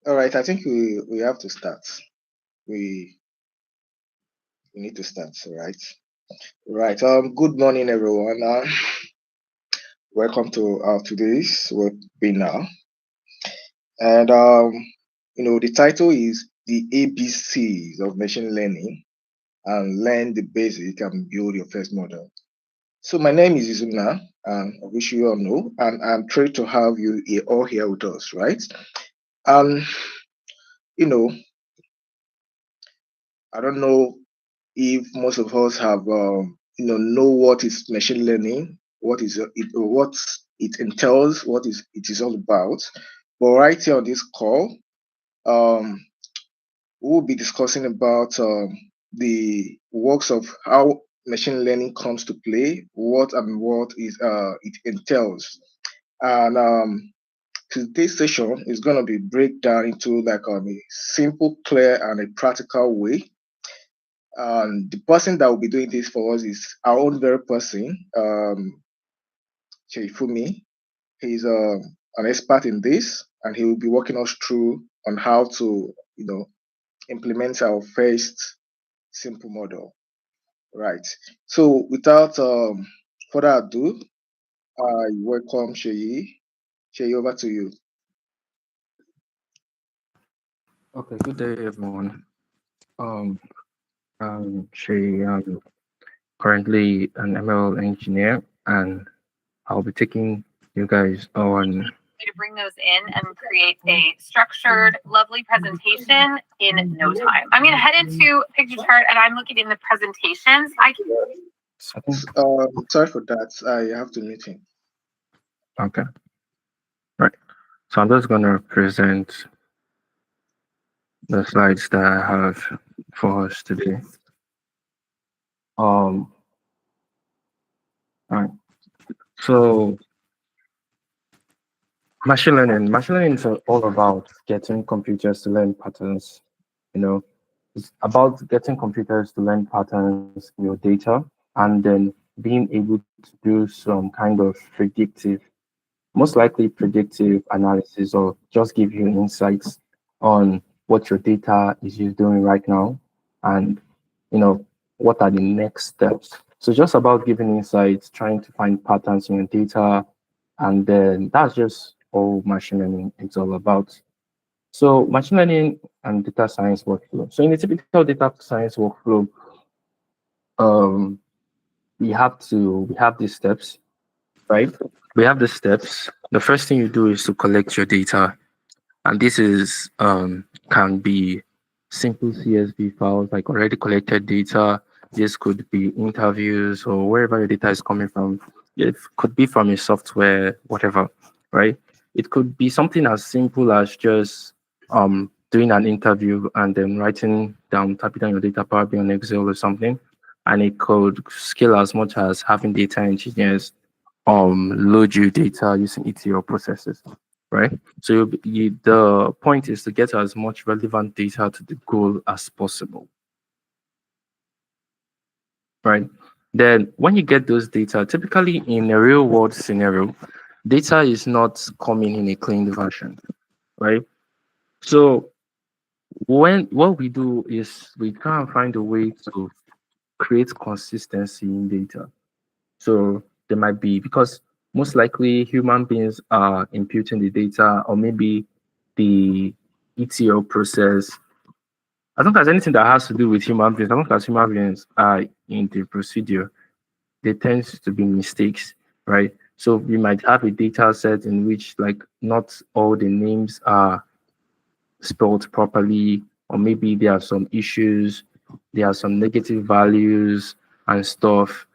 All right, I think we have to start. We need to start, right? Right. Good morning, everyone. Welcome to today's webinar. And the title is the ABCs of machine learning and learn the basic and build your first model. So my name is Izunna, and I wish you all know, and I'm thrilled to have you all here with us, right? You know, I don't know if most of us have know what is machine learning, what it entails, it is all about. But right here on this call, we'll be discussing about the works of how machine learning comes to play, what it entails, and today's session is going to be breakdown into like a simple, clear, and a practical way. And the person that will be doing this for us is our own very person, Fumi. He's an expert in this, and he will be walking us through on how to, implement our first simple model. Right. So without further ado, I welcome Seyi. Seyi, over to you. Okay, good day, everyone. I'm Seyi. I'm currently an ML engineer, and I'll be taking you guys on to bring those in and create a structured, lovely presentation in no time. I'm going to head into picture chart, and I'm looking in the presentations. Sorry for that. I have to meet him. Okay. Right. So I'm just going to present the slides that I have for us today. All right. So machine learning is all about getting computers to learn patterns. It's about getting computers to learn patterns in your data and then being able to do some kind of most likely predictive analysis, or just give you insights on what your data is doing right now, and what are the next steps. So just about giving insights, trying to find patterns in your data, and then that's just all machine learning is all about. So machine learning and data science workflow. So in a typical data science workflow, we have these steps, right? We have the steps. The first thing you do is to collect your data, and this is can be simple CSV files, like already collected data. This could be interviews or wherever your data is coming from. It could be from a software, whatever, right? It could be something as simple as just doing an interview and then typing down your data, probably on Excel or something. And it could scale as much as having data engineers load your data using ETL processes, right? So the point is to get as much relevant data to the goal as possible, right? Then when you get those data, typically in a real world scenario, data is not coming in a clean version, right? So what we do is we try and find a way to create consistency in data. So there might be, because most likely human beings are imputing the data, or maybe the ETL process. As long as anything that has to do with human beings, as long as human beings are in the procedure, there tends to be mistakes, right? So we might have a data set in which like not all the names are spelled properly, or maybe there are some issues, there are some negative values and stuff,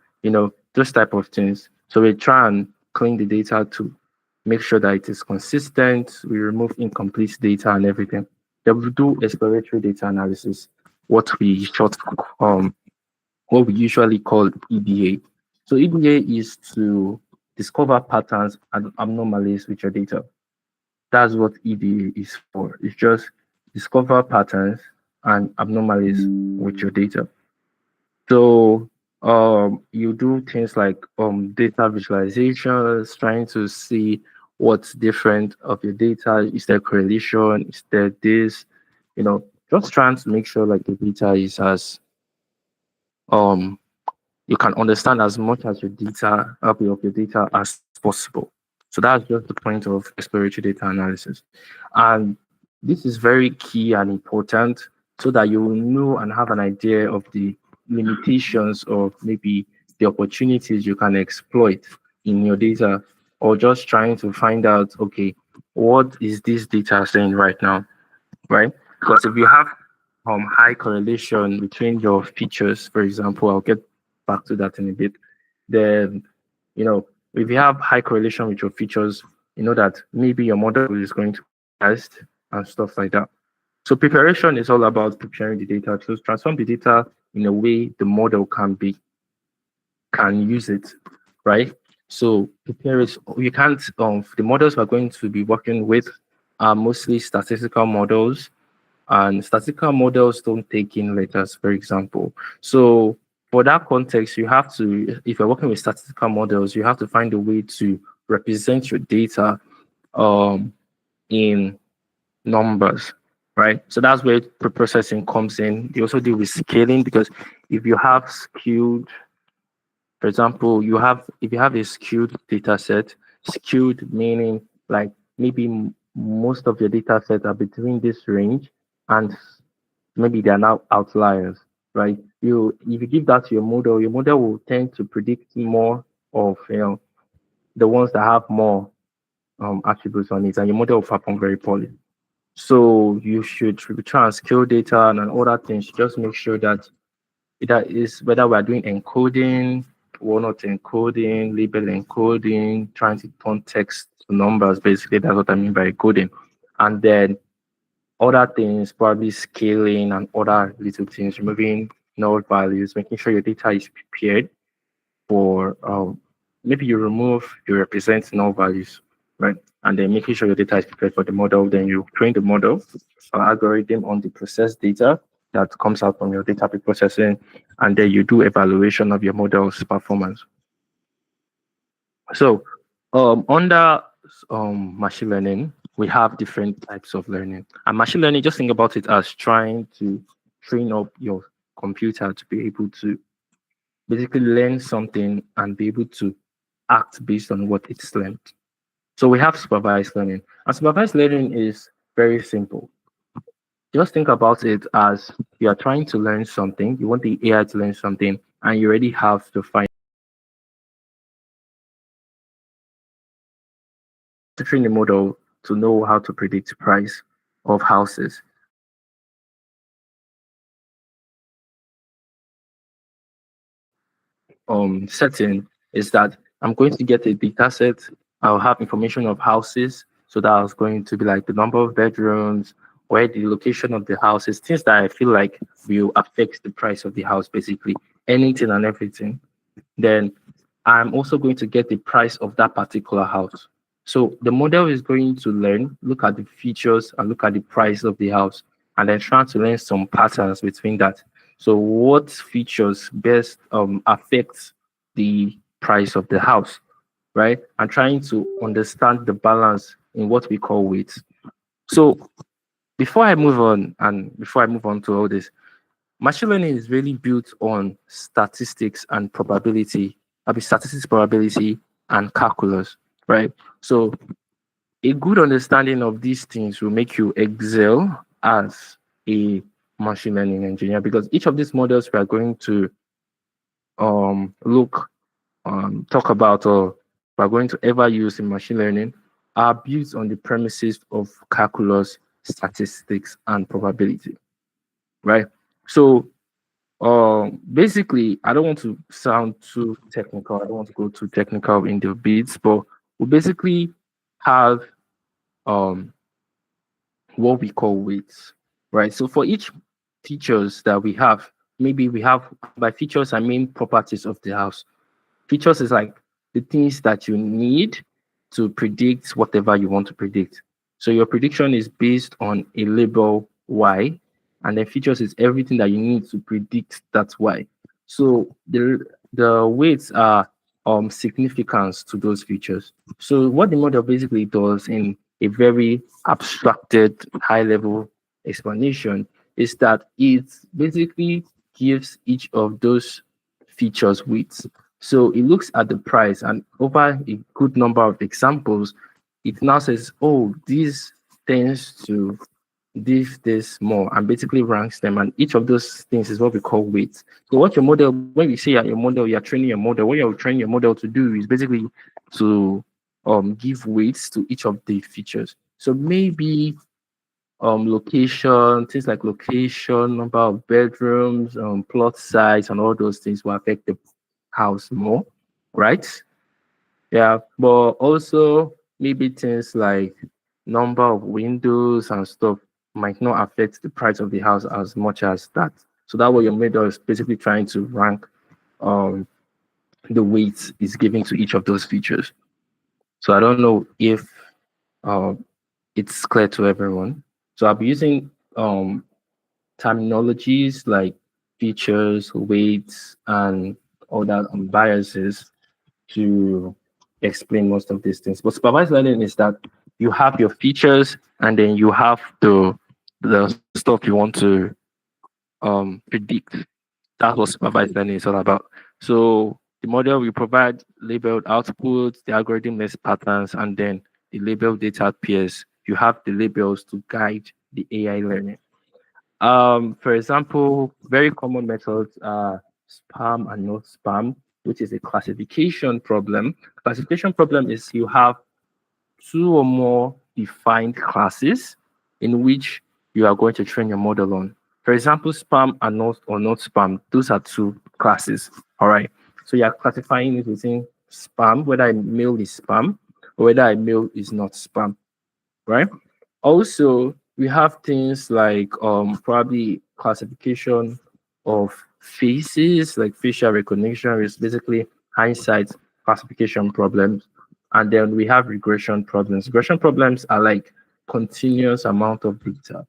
those type of things. So we try and clean the data to make sure that it is consistent. We remove incomplete data and everything. Then we do exploratory data analysis, what we usually call EDA. So EDA is to discover patterns and anomalies with your data. That's what EDA is for. It's just discover patterns and anomalies with your data. So you do things like data visualizations, trying to see what's different of your data. Is there correlation? Is there this? Just trying to make sure like the data is as you can understand as much as your data of your data as possible. So that's just the point of exploratory data analysis. And this is very key and important so that you will know and have an idea of the limitations of maybe the opportunities you can exploit in your data, or just trying to find out, okay, what is this data saying right now, right? Because if you have high correlation between your features, for example, I'll get back to that in a bit, then if you have high correlation with your features, you know that maybe your model is going to be biased and stuff like that. So preparation is all about preparing the data to transform the data in a way the model can use it, right? So prepare it. You can't. The models we're going to be working with are mostly statistical models, and statistical models don't take in letters, for example. So for that context, you have to, if you're working with statistical models, you have to find a way to represent your data in numbers, right? So that's where pre-processing comes in. You also deal with scaling, because if you have skewed, for example, if you have a skewed data set, skewed meaning like maybe most of your data set are between this range, and maybe they are now outliers, right? If you give that to your model will tend to predict more of the ones that have more attributes on it, and your model will perform very poorly. So you should try and scale data and other things. Just make sure that that is whether we are doing encoding, we're not encoding, label encoding, trying to turn text to numbers. Basically, that's what I mean by coding. And then other things, probably scaling and other little things, removing null values, making sure your data is prepared for maybe you represent null values, right? And then making sure your data is prepared for the model. Then you train the model or algorithm on the processed data that comes out from your data preprocessing, and then you do evaluation of your model's performance. So under machine learning, we have different types of learning. And machine learning, just think about it as trying to train up your computer to be able to basically learn something and be able to act based on what it's learned. So we have supervised learning. And supervised learning is very simple. Just think about it as you are trying to learn something, you want the AI to learn something, and you already have to find to train the model to know how to predict price of houses. Setting is that I'm going to get a data set. I'll have information of houses. So that's going to be like the number of bedrooms, where the location of the house is, things that I feel like will affect the price of the house, basically anything and everything. Then I'm also going to get the price of that particular house. So the model is going to look at the features and look at the price of the house, and then try to learn some patterns between that. So what features best affect the price of the house, right? And trying to understand the balance in what we call weights. So before I move on to all this, machine learning is really built on statistics and probability. Statistics, probability, and calculus, right? So a good understanding of these things will make you excel as a machine learning engineer, because each of these models we are going to talk about, or we're going to ever use in machine learning, are built on the premises of calculus, statistics, and probability, right? So basically, I don't want to sound too technical. I don't want to go too technical in the bits, but we basically have what we call weights, right? So for each features that we have, maybe we have, by features I mean properties of the house. Features is like the things that you need to predict whatever you want to predict. So your prediction is based on a label Y, and then features is everything that you need to predict that Y. So the weights are significance to those features. So what the model basically does in a very abstracted high level explanation is that it basically gives each of those features weights. So it looks at the price, and over a good number of examples, it now says, oh, this tends to this more, and basically ranks them. And each of those things is what we call weights. So what your model, when we say at your model, you're training your model, what you're training your model to do is basically to give weights to each of the features. So maybe location, things like location, number of bedrooms, plot size, and all those things will affect the house more, right? Yeah, but also maybe things like number of windows and stuff might not affect the price of the house as much as that. So that way your model is basically trying to rank um the weight is given to each of those features. So I don't know if um it's clear to everyone. So I'll be using terminologies like features, weights, and all that biases to explain most of these things. But supervised learning is that you have your features and then you have the stuff you want to predict. That's what supervised learning is all about. So the model will provide labeled outputs, the algorithm lists patterns, and then the labeled data appears. You have the labels to guide the AI learning. For example, very common methods are spam and not spam, which is a classification problem. Classification problem is you have two or more defined classes in which you are going to train your model on. For example, spam and not or not spam, those are two classes. All right. So you are classifying it within spam, whether a mail is spam or whether a mail is not spam, right? Also, we have things like probably classification of faces, like facial recognition is basically hindsight classification problems. And then we have regression problems. Regression problems are like continuous amount of data,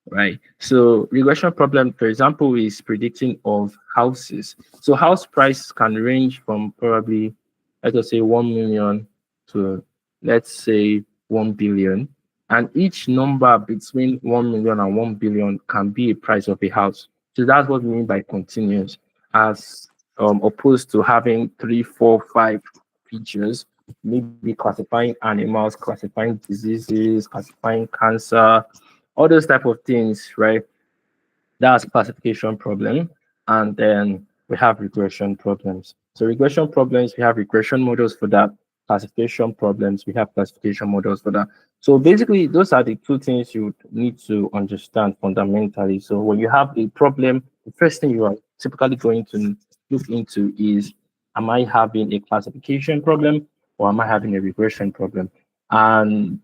right? So regression problem, for example, is predicting of houses. So house price can range from probably, let us say 1 million to let's say 1 billion. And each number between 1 million and 1 billion can be a price of a house. So that's what we mean by continuous, as opposed to having 3, 4, 5 features, maybe classifying animals, classifying diseases, classifying cancer, all those type of things, right? That's classification problem. And then we have regression problems. So regression problems, we have regression models for that. Classification problems, we have classification models for that. So basically, those are the two things you need to understand fundamentally. So when you have a problem, the first thing you are typically going to look into is, am I having a classification problem or am I having a regression problem? And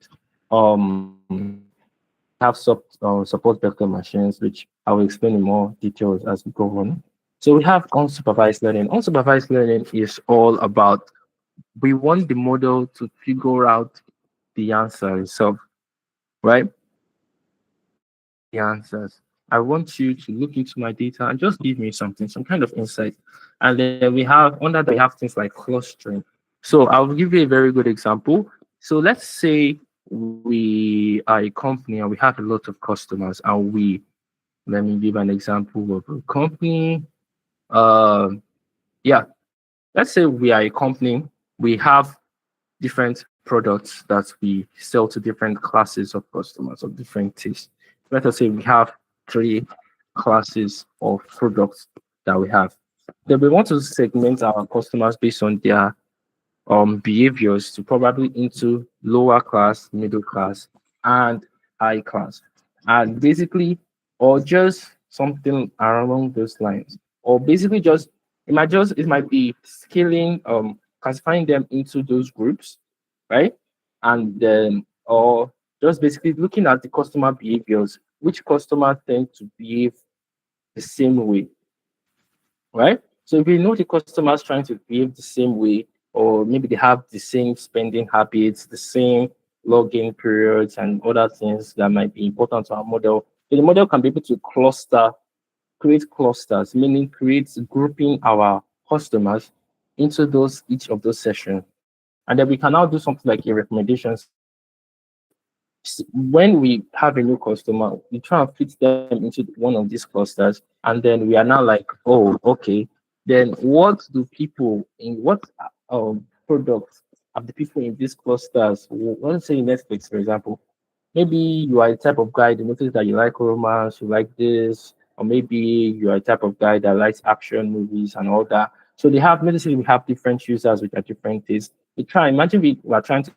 have support vector machines, which I will explain in more details as we go on. So we have unsupervised learning. Unsupervised learning is all about, we want the model to figure out the answer itself, right? The answers. I want you to look into my data and just give me something, some kind of insight. And then we have, under that, we have things like clustering. So I'll give you a very good example. So let's say we are a company and we have a lot of customers, and let me give an example of a company. Yeah, let's say we are a company, we have different products that we sell to different classes of customers of different tastes. Let us say we have 3 classes of products that we have. Then we want to segment our customers based on their behaviors to probably into lower class, middle class, and high class. And basically, or just something along those lines. Or basically just it might be scaling, classifying them into those groups, right? And then or just basically looking at the customer behaviors, which customer tend to behave the same way, right? So if we know the customers trying to behave the same way, or maybe they have the same spending habits, the same login periods, and other things that might be important to our model, so the model can be able to create clusters, meaning create grouping our customers into those each of those sessions. And then we can now do something like a recommendation system. When we have a new customer, we try and fit them into one of these clusters, and then we are now like, oh, okay, then what do people in what products have the people in these clusters? Let's say Netflix, for example. Maybe you are a type of guy that notice that you like romance, you like this, or maybe you are a type of guy that likes action movies and all that. So they have, let's say we have different users with their different tastes. We try, imagine we are trying to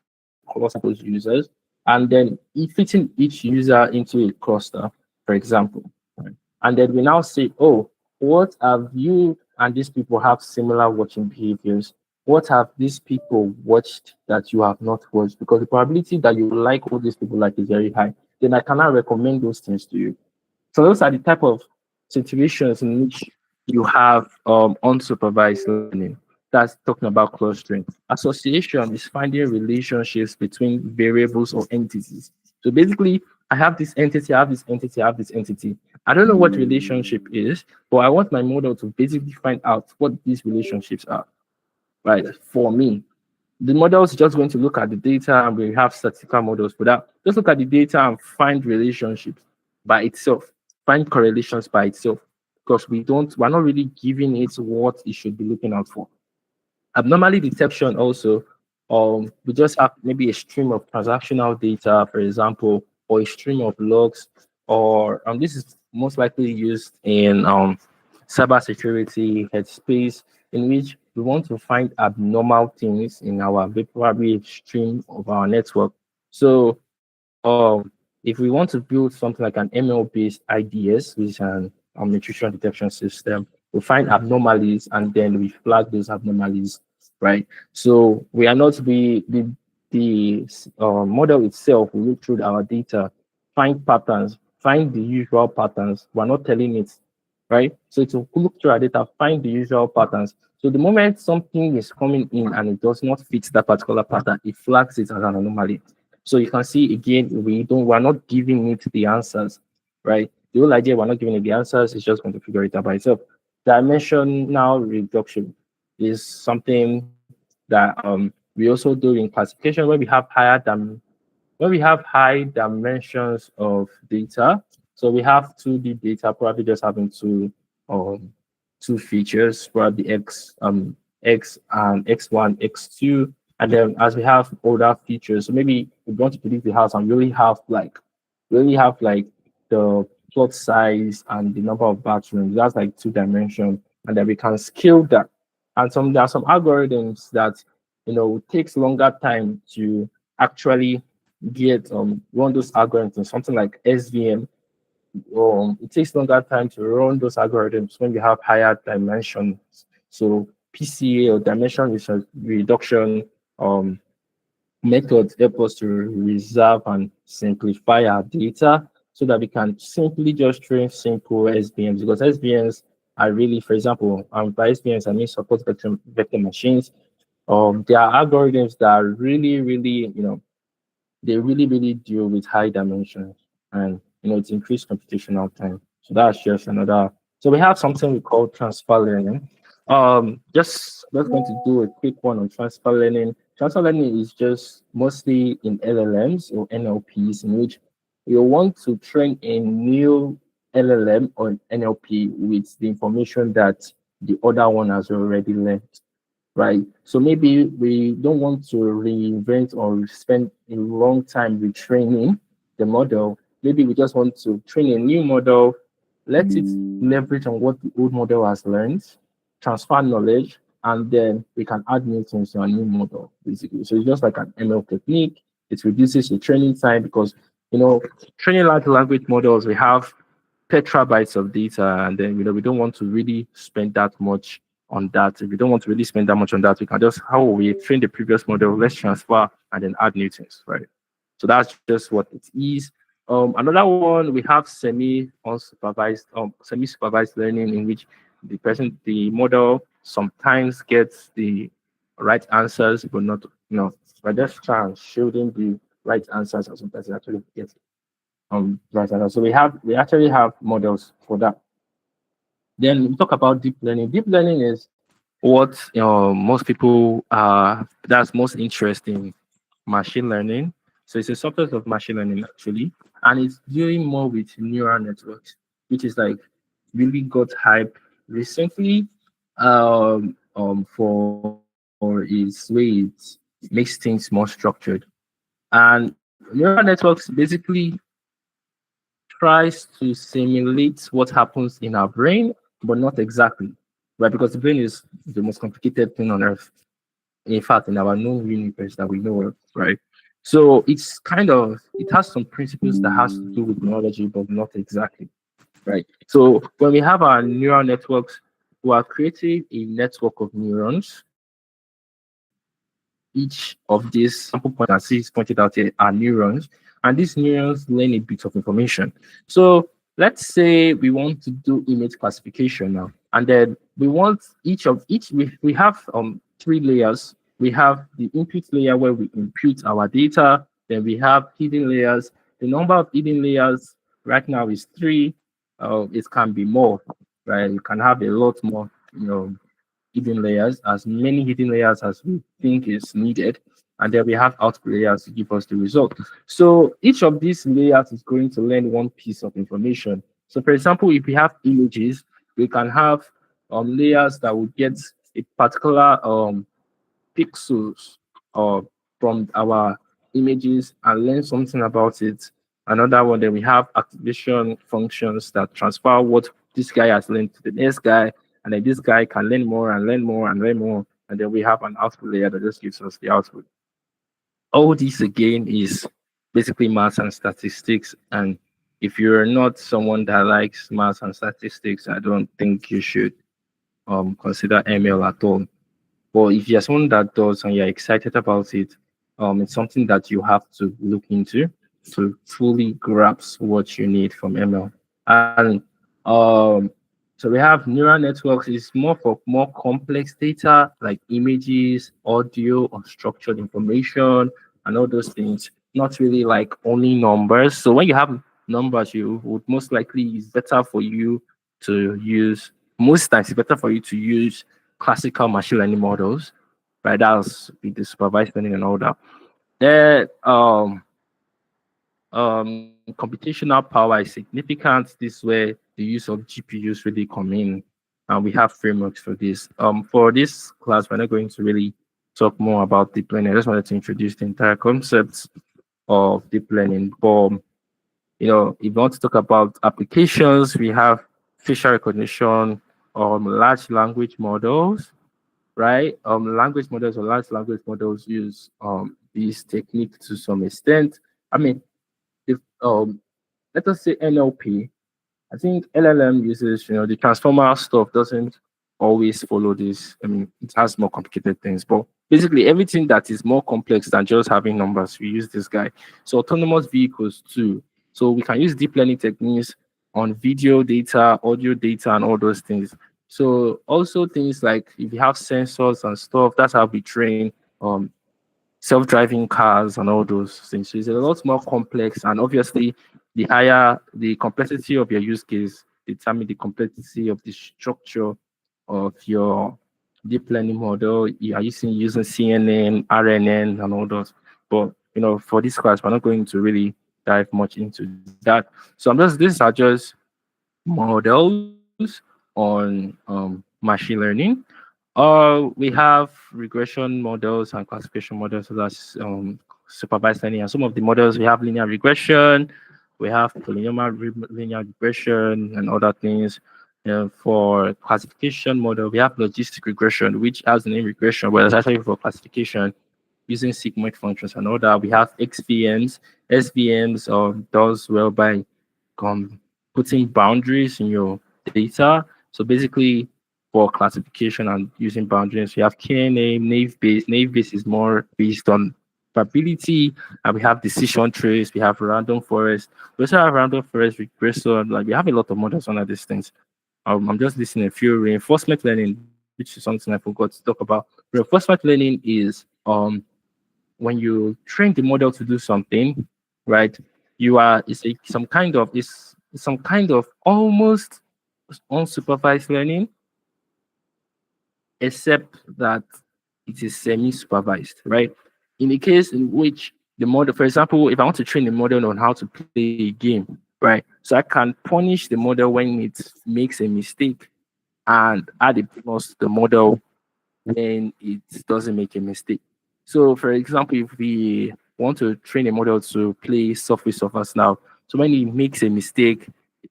cluster those users and then fitting each user into a cluster, for example. Right? And then we now say, oh, what have you and these people have similar watching behaviors? What have these people watched that you have not watched? Because the probability that you like what these people like is very high. Then I cannot recommend those things to you. So those are the type of situations in which you have unsupervised learning. That's talking about clustering. Association is finding relationships between variables or entities. So basically, I have this entity, I have this entity, I have this entity. I don't know what relationship is, but I want my model to basically find out what these relationships are, right? For me, the model is just going to look at the data, and we have statistical models for that. Just look at the data and find relationships by itself, find correlations by itself, because we're not really giving it what it should be looking out for. Abnormally detection also, we just have maybe a stream of transactional data, for example, or a stream of logs, or this is most likely used in cybersecurity headspace, in which we want to find abnormal things in our probably stream of our network. So if we want to build something like an ML-based IDS, which is an intrusion detection system, we find anomalies and then we flag those anomalies, right? So we are not the model itself. We look through our data, find patterns, find the usual patterns. We're not telling it, right? So to look through our data, find the usual patterns. So the moment something is coming in and it does not fit that particular pattern, it flags it as an anomaly. So you can see again, we're not giving it the answers, right? The whole idea, we're not giving it the answers, it's just going to figure it out by itself. Dimensional reduction is something that we also do in classification when we have high dimensions of data. So we have 2D data, probably just having two features, probably x and x1, x2. And then as we have other features, so maybe we want to predict the house and we only have like the plot size and the number of bathrooms. That's like 2 dimension, and then we can scale that. And there are some algorithms that takes longer time to actually get run those algorithms. Something like SVM, it takes longer time to run those algorithms when you have higher dimensions. So PCA or dimension reduction methods help us to reserve and simplify our data so that we can simply just train simple SVMs, because SVMs are really, for example, by SVMs I mean support vector machines. There are algorithms that are really, really, they really, really deal with high dimensions, and it's increased computational time. So that's just another. So we have something we call transfer learning. Just going to do a quick one on transfer learning. Transfer learning is just mostly in LLMs or NLPs, in which you want to train a new LLM or NLP with the information that the other one has already learned, right? So maybe we don't want to reinvent or spend a long time retraining the model. Maybe we just want to train a new model, let it leverage on what the old model has learned, transfer knowledge, and then we can add new things to a new model, basically. So it's just like an ML technique. It reduces the training time because, training large language models, we have petabytes of data, and then, we don't want to really spend that much on that. If we don't want to really spend that much on that, we can just, how we train the previous model, let's transfer and then add new things, right? So that's just what it is. Another one, we have semi-supervised learning, in which the model sometimes gets the right answers, but not, we're just trying to show them the right answers, and sometimes it actually gets right answers. So we actually have models for that. Then we talk about deep learning. Deep learning is what most people that's most interesting machine learning. So it's a subset of machine learning actually, and it's dealing more with neural networks, which is like really got hype recently for its way it makes things more structured. And neural networks basically tries to simulate what happens in our brain, but not exactly, right? Because the brain is the most complicated thing on earth. In fact, in our known universe that we know of, right? So it's kind of it has some principles that has to do with neurology, but not exactly, right? So when we have our neural networks, we are creating a network of neurons. Each of these sample points that see is pointed out here are neurons, and these neurons learn a bit of information. So let's say we want to do image classification now, and then we want we have three layers. We have the input layer where we input our data, then we have hidden layers. The number of hidden layers right now is three. It can be more, right? You can have a lot more, hidden layers, as many hidden layers as we think is needed. And then we have output layers to give us the result. So each of these layers is going to learn one piece of information. So for example, if we have images, we can have layers that will get a particular pixels uh, from our images and learn something about it. Another one, then we have activation functions that transfer what this guy has learned to the next guy, and then this guy can learn more and learn more and learn more. And then we have an output layer that just gives us the output. All this again is basically maths and statistics. And if you're not someone that likes maths and statistics, I don't think you should consider ML at all. But if you're someone that does and you're excited about it, it's something that you have to look into to fully grasp what you need from ML. And um, so we have neural networks is more for more complex data like images, audio, unstructured information, and all those things. Not really like only numbers. So when you have numbers, you would most likely it's better for you to use most times it's better for you to use classical machine learning models, right? That's with the supervised learning and all that. Then computational power is significant. This where the use of GPUs really come in, and we have frameworks for this. For this class, we're not going to really talk more about deep learning. I just wanted to introduce the entire concept of deep learning. But if you want to talk about applications, we have facial recognition, large language models, right? Language models or large language models use this technique to some extent. I mean, if let us say NLP, I think LLM uses, the transformer stuff doesn't always follow this. I mean, it has more complicated things, but basically everything that is more complex than just having numbers, we use this guy. So autonomous vehicles too. So we can use deep learning techniques on video data, audio data, and all those things. So also things like if you have sensors and stuff, that's how we train self-driving cars and all those things. So it's a lot more complex, and obviously, the higher the complexity of your use case determine the complexity of the structure of your deep learning model. You are using CNN, RNN, and all those. But for this class, we're not going to really dive much into that. So these are just models on machine learning. We have regression models and classification models, so that's supervised learning. And some of the models we have linear regression, we have linear regression, and other things. For classification model, we have logistic regression, which has the name regression, but it's actually for classification using sigmoid functions and all that. We have XVMs. SVMs does well by putting boundaries in your data. So basically, for classification and using boundaries, we have KNA, naive base. Naive base is more based on probability, and we have decision trees. We have random forest. We also have random forest regression. Like we have a lot of models on these things. I'm just listing a few. Reinforcement learning, which is something I forgot to talk about. Reinforcement learning is when you train the model to do something, right? You are some kind of almost unsupervised learning. except that it is semi-supervised, right? In the case in which the model, for example, if I want to train the model on how to play a game, right? So I can punish the model when it makes a mistake and add a bonus to the model when it doesn't make a mistake. So, for example, if we want to train a model to play Subway Surfers now, so when he makes a mistake,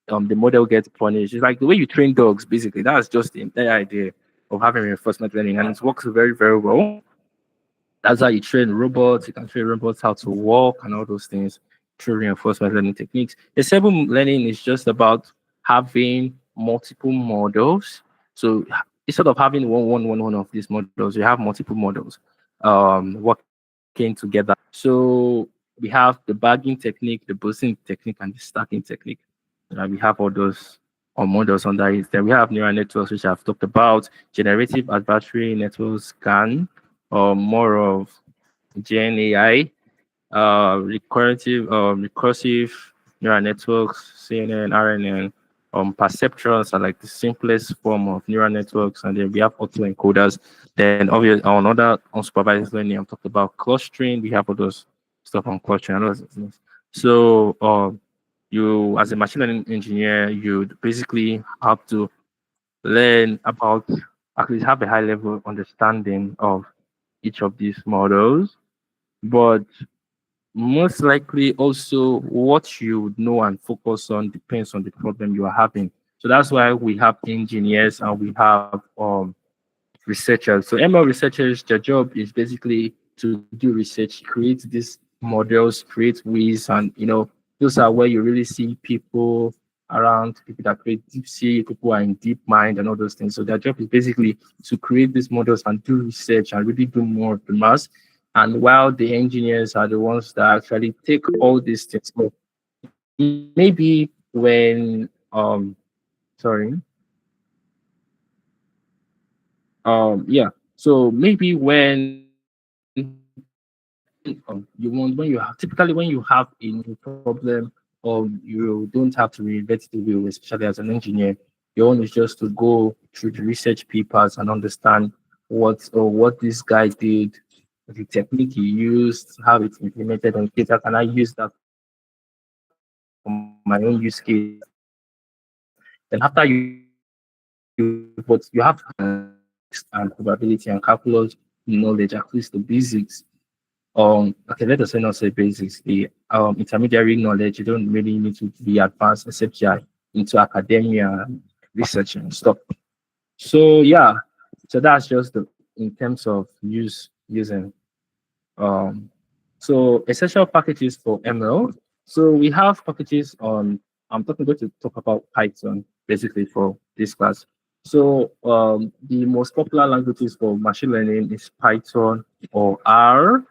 the model gets punished. It's like the way you train dogs, basically. That's just the entire idea of having reinforcement learning, and it works very, very well. That's how you train robots. You can train robots how to walk and all those things through reinforcement learning techniques. Disable learning is just about having multiple models. So instead of having one of these models, you have multiple models working together. So we have the bagging technique, the boosting technique, and the stacking technique. We have all those models under it. Then we have neural networks, which I've talked about, generative adversary networks can more of Gen AI, recursive neural networks, CNN, RNN, perceptrons are like the simplest form of neural networks, and then we have autoencoders. Then obviously on other unsupervised learning, I'm talking about clustering. We have all those stuff on clustering and all those things. So you as a machine learning engineer, you'd basically have to learn about at least have a high level understanding of each of these models, but most likely also what you would know and focus on depends on the problem you are having. So that's why we have engineers and we have researchers. So ML researchers, their job is basically to do research, create these models, create ways, and those are where you really see people around, people that create deep sea, people who are in deep mind and all those things. So their job is basically to create these models and do research and really do more of the mass. And while the engineers are the ones that actually take all these things. So maybe when sorry yeah, so maybe when when you have typically when you have a new problem, you don't have to reinvent the wheel, especially as an engineer. Your own is just to go through the research papers and understand what this guy did, the technique he used, how it's implemented on data. Can I use that for my own use case? Then after you but you have to have context and probability and calculus knowledge, at least the basics. Okay, let us say not say basics. The intermediary knowledge, you don't really need to be advanced except you're into academia, research and stuff. So yeah, so that's just the in terms of using um so essential packages for ML. So we have packages on I'm talking going to talk about Python basically for this class. So the most popular languages for machine learning is Python or R,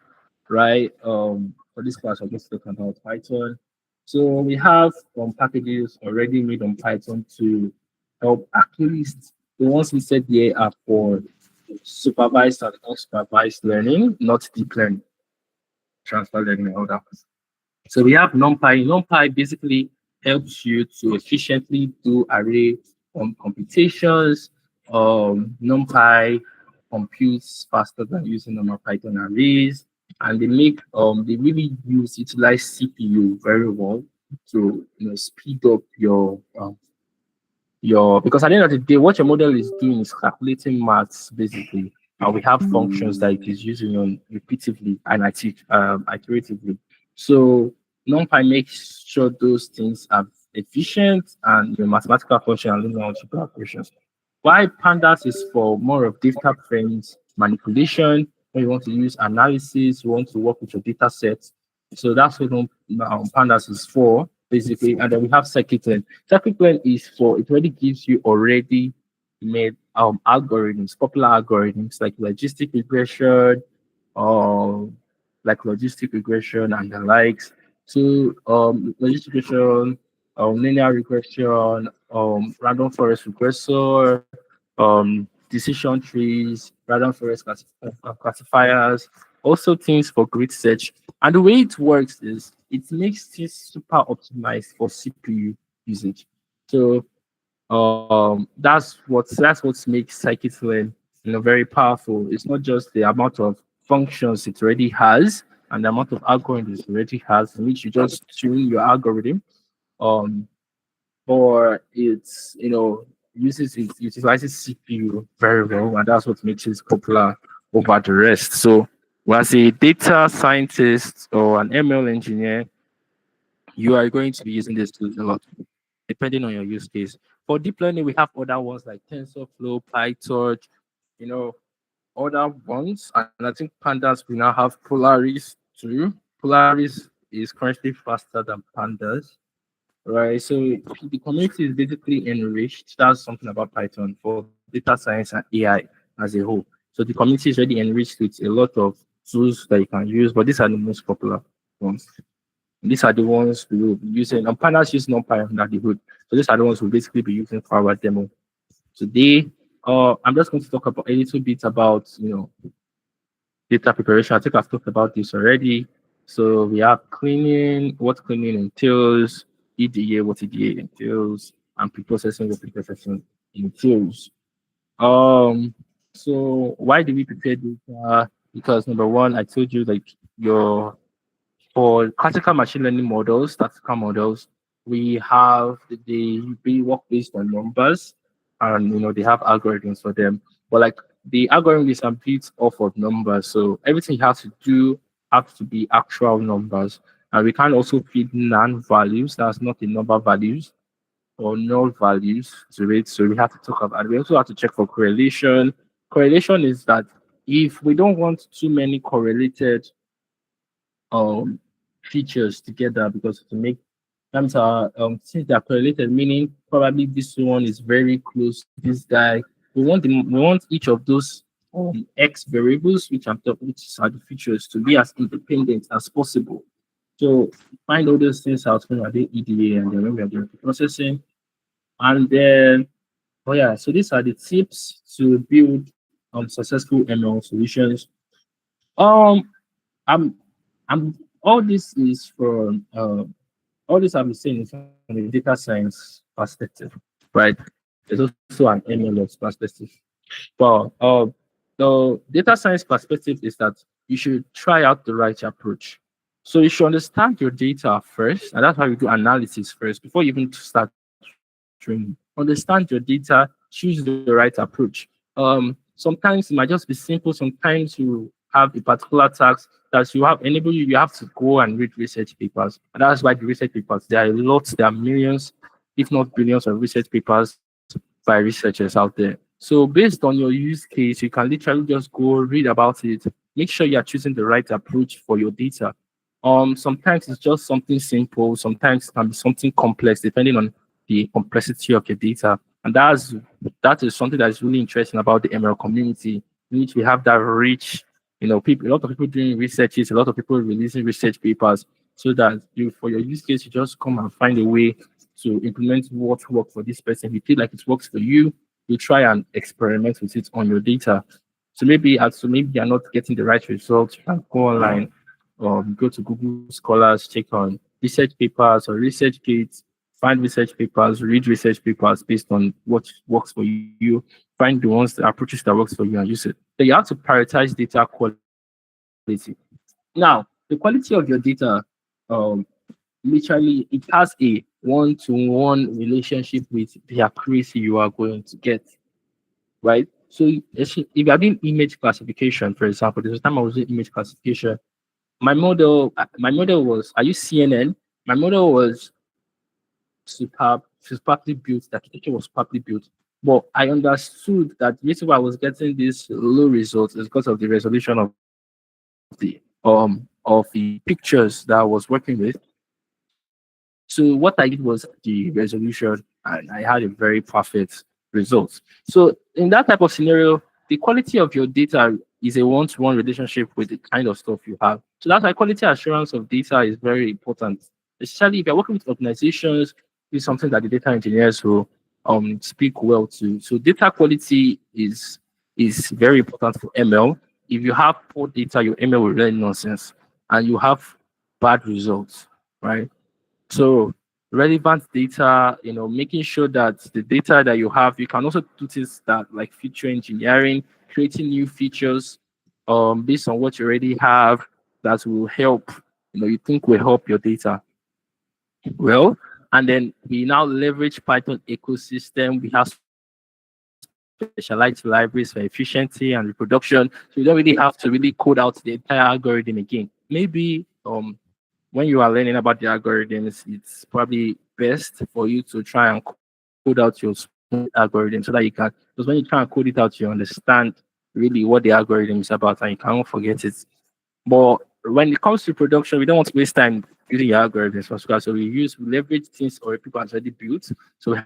right? For this class, I'm going to talk about Python. So we have packages already made on Python to help at least the ones we said here are for supervised and unsupervised learning, not deep learning, transfer learning, and all that. So we have NumPy. NumPy basically helps you to efficiently do array computations. NumPy computes faster than using normal Python arrays, and they really utilize CPU very well to speed up your because at the end of the day, what your model is doing is calculating maths basically, and we have functions that it is using on repeatedly and iteratively. So NumPy makes sure those things are efficient and your mathematical function and linear algebra operations. Why pandas is for more of data frames manipulation. When you want to use analysis, you want to work with your data sets. So that's what pandas is for basically. And then we have scikit-learn. Scikit-learn is for it already gives you already made algorithms, popular algorithms um logistic regression and the likes. So logistic regression, linear regression, random forest regressor, decision trees, random forest classifiers, also things for grid search. And the way it works is it makes this super optimized for CPU usage. So that's what makes scikit-learn very powerful. It's not just the amount of functions it already has and the amount of algorithms it already has, in which you just tune your algorithm. Um, or it's it utilizes CPU very well, and that's what makes it popular over the rest. So, as a data scientist or an ML engineer, you are going to be using this tools a lot, depending on your use case. For deep learning, we have other ones like TensorFlow, PyTorch, you know, other ones. And I think pandas we now have Polaris too. Polaris is currently faster than pandas, right? So the community is basically enriched. That's something about Python for data science and AI as a whole. So the community is already enriched with a lot of tools that you can use, but these are the most popular ones. These are the ones we will be using. And pandas use NumPy under the hood. So these are the ones we'll basically be using for our demo today. I'm just going to talk about a little bit about data preparation. I think I've talked about this already. So we have cleaning, what cleaning entails, EDA, what EDA entails, and preprocessing, what preprocessing entails. Um, so why do we prepare data? Because number one, I told you like your for classical machine learning models, statistical models, we have they work based on numbers, and they have algorithms for them. But like the algorithms are built off of numbers, so everything you have to do has to be actual numbers. And we can also feed non-values, that's not the number values or null values to it. So we have to talk about. We also have to check for correlation. Correlation is that if we don't want too many correlated um features together, because to make terms are since they are correlated, meaning probably this one is very close to this guy. We want each of those x variables, which are the features, to be as independent as possible. So find all those things out when we're doing EDA and then when we're doing processing. And then oh yeah, so these are the tips to build successful ML solutions. Um I'm I'm all this is from all this I'm saying is from a data science perspective, right? There's also an MLOps perspective. But the data science perspective is that you should try out the right approach. So you should understand your data first, and that's why we do analysis first before you even start training. Understand your data, choose the right approach. Sometimes it might just be simple. Sometimes you have a particular task that you have enable you. You have to go and read research papers, and that's why the research papers there are lots, there are millions, if not billions, of research papers by researchers out there. So based on your use case, you can literally just go read about it. Make sure you are choosing the right approach for your data. Sometimes it's just something simple. Sometimes it can be something complex, depending on the complexity of your data. And that is something that is really interesting about the ML community. In which we have that rich, people, a lot of people doing researches, a lot of people releasing research papers, so that you, for your use case, you just come and find a way to implement what works for this person. If you feel like it works for you, you try and experiment with it on your data. So maybe you're not getting the right results, you can go online or go to Google Scholars, check on research papers or research kits, find research papers, read research papers based on what works for you, find the approaches that works for you and use it. So you have to prioritize data quality. Now, the quality of your data, um, literally, it has a one-to-one relationship with the accuracy you are going to get, right? So if you're doing image classification, for example, there's a time I was doing image classification. My model was, I used CNN. My model was superbly built. The architecture was superbly built. But I understood that the reason why I was getting these low results is because of the resolution of the pictures that I was working with. So what I did was the resolution, and I had a very perfect result. So in that type of scenario, the quality of your data is a one-to-one relationship with the kind of stuff you have. So that's why quality assurance of data is very important, especially if you're working with organizations. Is something that the data engineers will speak well to. So data quality is very important for ML. If you have poor data, your ML will learn nonsense, and you have bad results, right? So relevant data, making sure that the data that you have, you can also do things that like feature engineering, creating new features based on what you already have that will help, you think will help your data. Well, and then we now leverage Python ecosystem. We have specialized libraries for efficiency and reproduction. So you don't really have to really code out the entire algorithm again. Maybe when you are learning about the algorithms, it's probably best for you to try and code out your algorithm so that you can, because when you try and code it out, you understand really what the algorithm is about and you can't forget it. But when it comes to production, we don't want to waste time building your algorithms from scratch. So we leverage things or people has already built. So we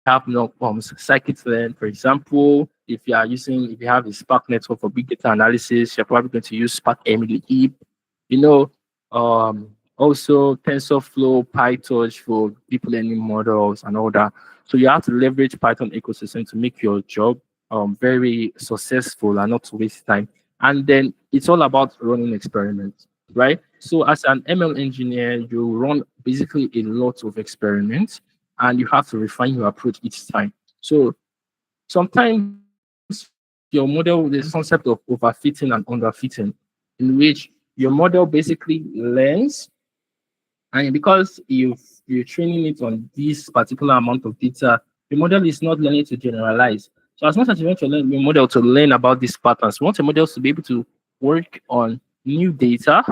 have scikit-learn, for example. If you have a Spark network for big data analysis, you're probably going to use Spark Emily Heap. Also TensorFlow, PyTorch for deep learning models and all that. So you have to leverage Python ecosystem to make your job very successful and not to waste time. And then it's all about running experiments, right? So as an ML engineer, you run basically a lot of experiments and you have to refine your approach each time. So sometimes your model, there's a concept of overfitting and underfitting, in which your model basically learns, and because you're training it on this particular amount of data, the model is not learning to generalize. So as much as you want your model to learn about these patterns, you want your models to be able to work on new data,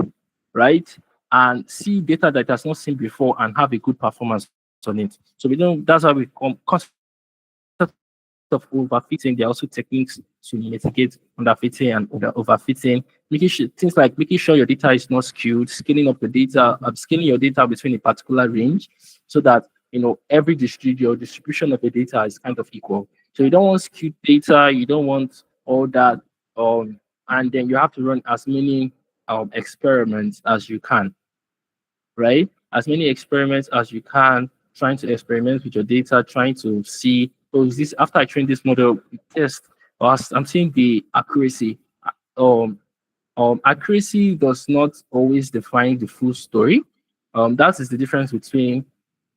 right? And see data that it has not seen before and have a good performance on it. So we don't, that's why we concept of overfitting. There are also techniques to mitigate underfitting and overfitting, making sure things like making sure your data is not skewed, scaling up the data, scaling your data between a particular range, so that every your distribution of the data is kind of equal. So you don't want skewed data, you don't want all that, and then you have to run as many experiments as you can, right? As many experiments as you can, trying to experiment with your data, trying to see, oh, is this after I train this model, test, or I'm seeing the accuracy. Um, Accuracy does not always define the full story. That is the difference between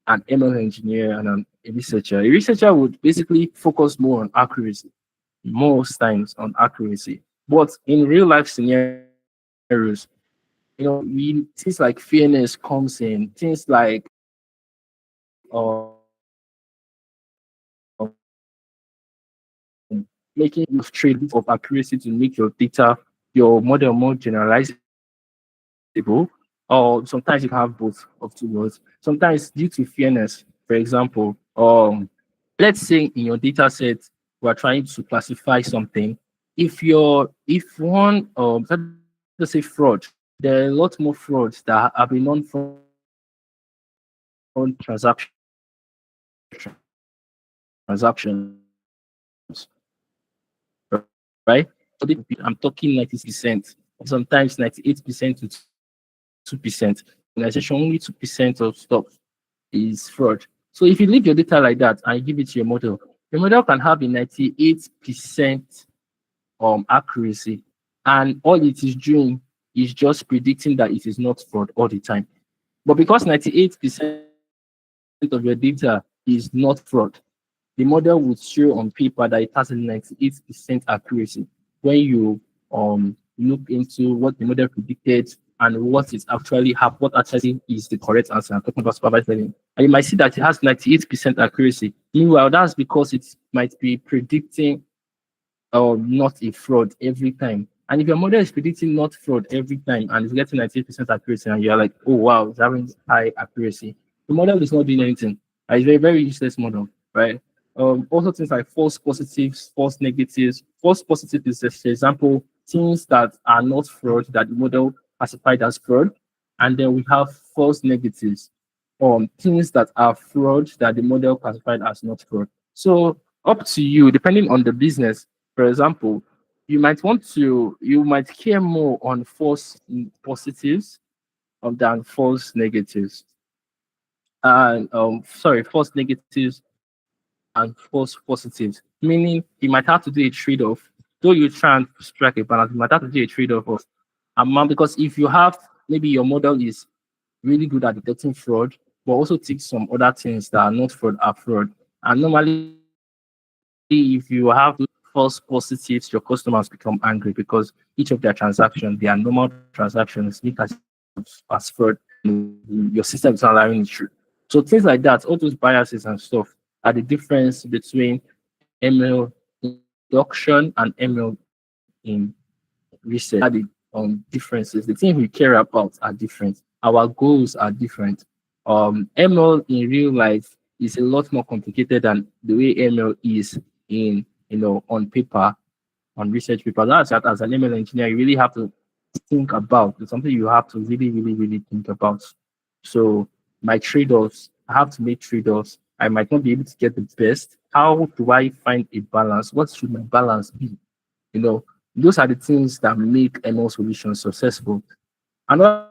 an ML engineer and a researcher. A researcher would basically focus more on accuracy, most times on accuracy. But in real life scenarios, things like fairness comes in, things like making use trade of accuracy to make your data, your model more generalizable. Or sometimes you can have both of two words. Sometimes due to fairness, for example, let's say in your data set, we're trying to classify something. If one let's say fraud, there are a lot more frauds that have been non-fraud transactions, right? I'm talking 96%, sometimes 98% to 2%. Organization only 2% of stuff is fraud. So if you leave your data like that and give it to your model can have a 98% accuracy, and all it is doing is just predicting that it is not fraud all the time. But because 98% of your data is not fraud, the model would show on paper that it has a 98% accuracy when you look into what the model predicted and what actually is the correct answer. I'm talking about supervised learning. And you might see that it has 98% accuracy. Meanwhile, that's because it might be predicting not a fraud every time. And if your model is predicting not fraud every time and it's getting 98% accuracy, and you're like, oh wow, it's having high accuracy, the model is not doing anything. It's a very, very useless model, right? Also things like false positives, false negatives. False positive is just for example, things that are not fraud that the model classified as fraud. And then we have false negatives, things that are fraud that the model classified as not fraud. So up to you, depending on the business. For example, you might care more on false positives than false negatives. And false negatives and false positives. Meaning you might have to do a trade-off. Though you try and strike a balance, you might have to do a trade-off of amount, because if you have maybe your model is really good at detecting fraud, but also take some other things that are not fraud are fraud. And normally, if you have false positives, your customers become angry because each of their transactions, their normal transactions, make as fraud, your system is not allowing it through. So things like that, all those biases and stuff are the difference between ML induction and ML in research. Are the differences. The things we care about are different. Our goals are different. ML in real life is a lot more complicated than the way ML is in on paper, on research paper. That's that as an ML engineer, you really have to think about. It's something you have to really, really, really think about. So my trade-offs, I have to make trade-offs. I might not be able to get the best. How do I find a balance? What should my balance be? You know, those are the things that make ML solutions successful. Another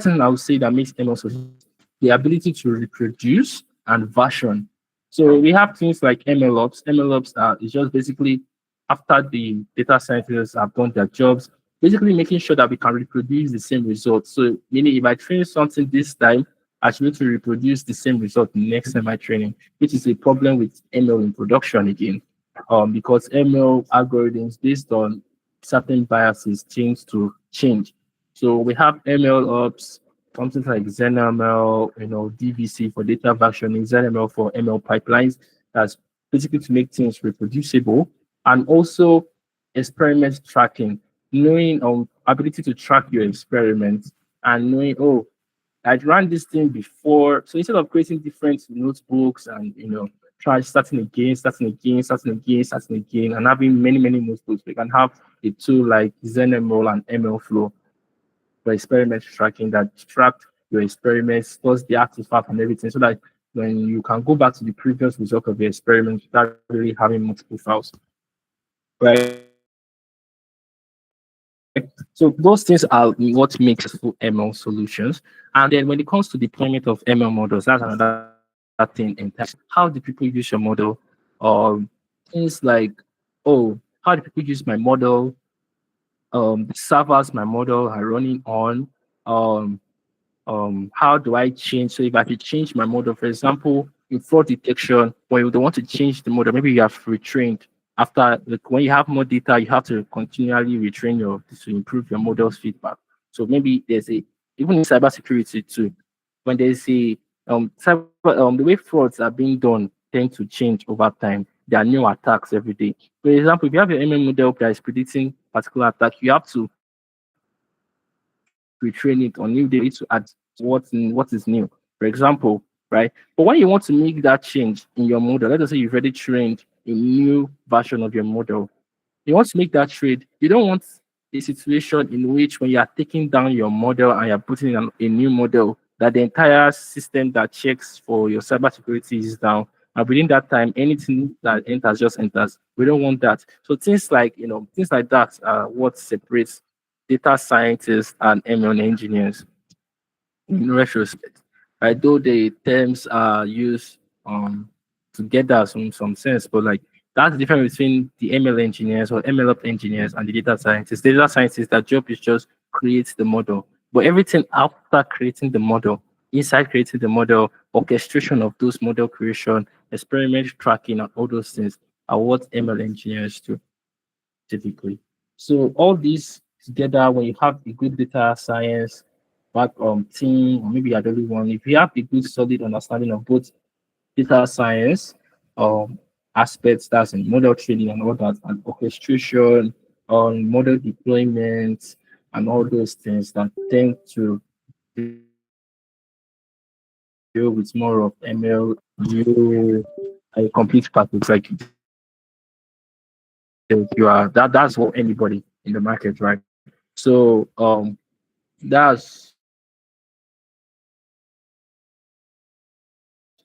thing I would say that makes ML solutions the ability to reproduce and version. So we have things like MLOps. MLOps is just basically after the data scientists have done their jobs, basically making sure that we can reproduce the same result. So meaning if I train something this time, I should be able to reproduce the same result next time I training, which is a problem with ML in production again. Because ML algorithms based on certain biases change. So we have ML ops, something like ZenML, DVC for data versioning, ZenML for ML pipelines. That's basically to make things reproducible, and also experiment tracking, knowing ability to track your experiments and knowing, oh, I ran this thing before. So instead of creating different notebooks and try starting again, starting again, starting again, starting again, and having many, many notebooks, we can have a tool like ZenML and MLflow for experiment tracking that track your experiments, stores the artifact and everything, so that when you can go back to the previous result of the experiment without really having multiple files. Right. So those things are what makes successful ML solutions. And then when it comes to deployment of ML models, that's another thing entirely. How do people use your model? Things like, oh, how do people use my model? The servers my model are running on. Um, how do I change? So if I could change my model, for example, in fraud detection, when you don't want to change the model, maybe you have retrained after, like, when you have more data, you have to continually retrain to improve your model's feedback. So maybe there's a even in cybersecurity too, when there's a the way frauds are being done tend to change over time. There are new attacks every day. For example, if you have your ML model that is predicting particular attack, you have to retrain it on new data to add what is new. For example, right? But when you want to make that change in your model, let us say you've already trained a new version of your model, you want to make that trade. You don't want a situation in which when you are taking down your model and you're putting in a new model, that the entire system that checks for your cybersecurity is down. And within that time, anything that enters just enters. We don't want that. So things like that are what separates data scientists and ML engineers in retrospect. Right? Though the terms are used together in some sense, but like that's the difference between the ML engineers or ML engineers and the data scientists. The data scientists, their job is just create the model. But everything after creating the model, inside creating the model, orchestration of those model creation, experiment tracking, and all those things are what ML engineers do typically. So all these together, when you have a good data science back team, or maybe you're the only one, if you have a good solid understanding of both data science aspects, that's in model training and all that, and orchestration on model deployment and all those things that tend to deal with more of ML, you a complete package. Like you are that's for anybody in the market, right? So that's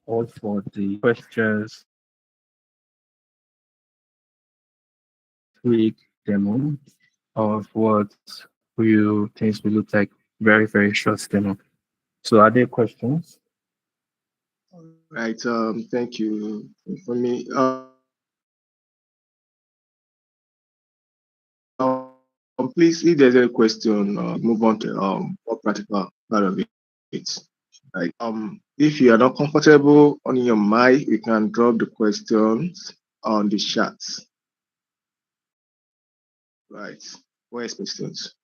all for the questions. Quick demo of what will things will look like. Very, very short demo. So are there questions? Right. Thank you for me. Please, if there's any question, move on to more practical part of it. Like if you are not comfortable on your mic, you can drop the questions on the chat. Right. Where's questions?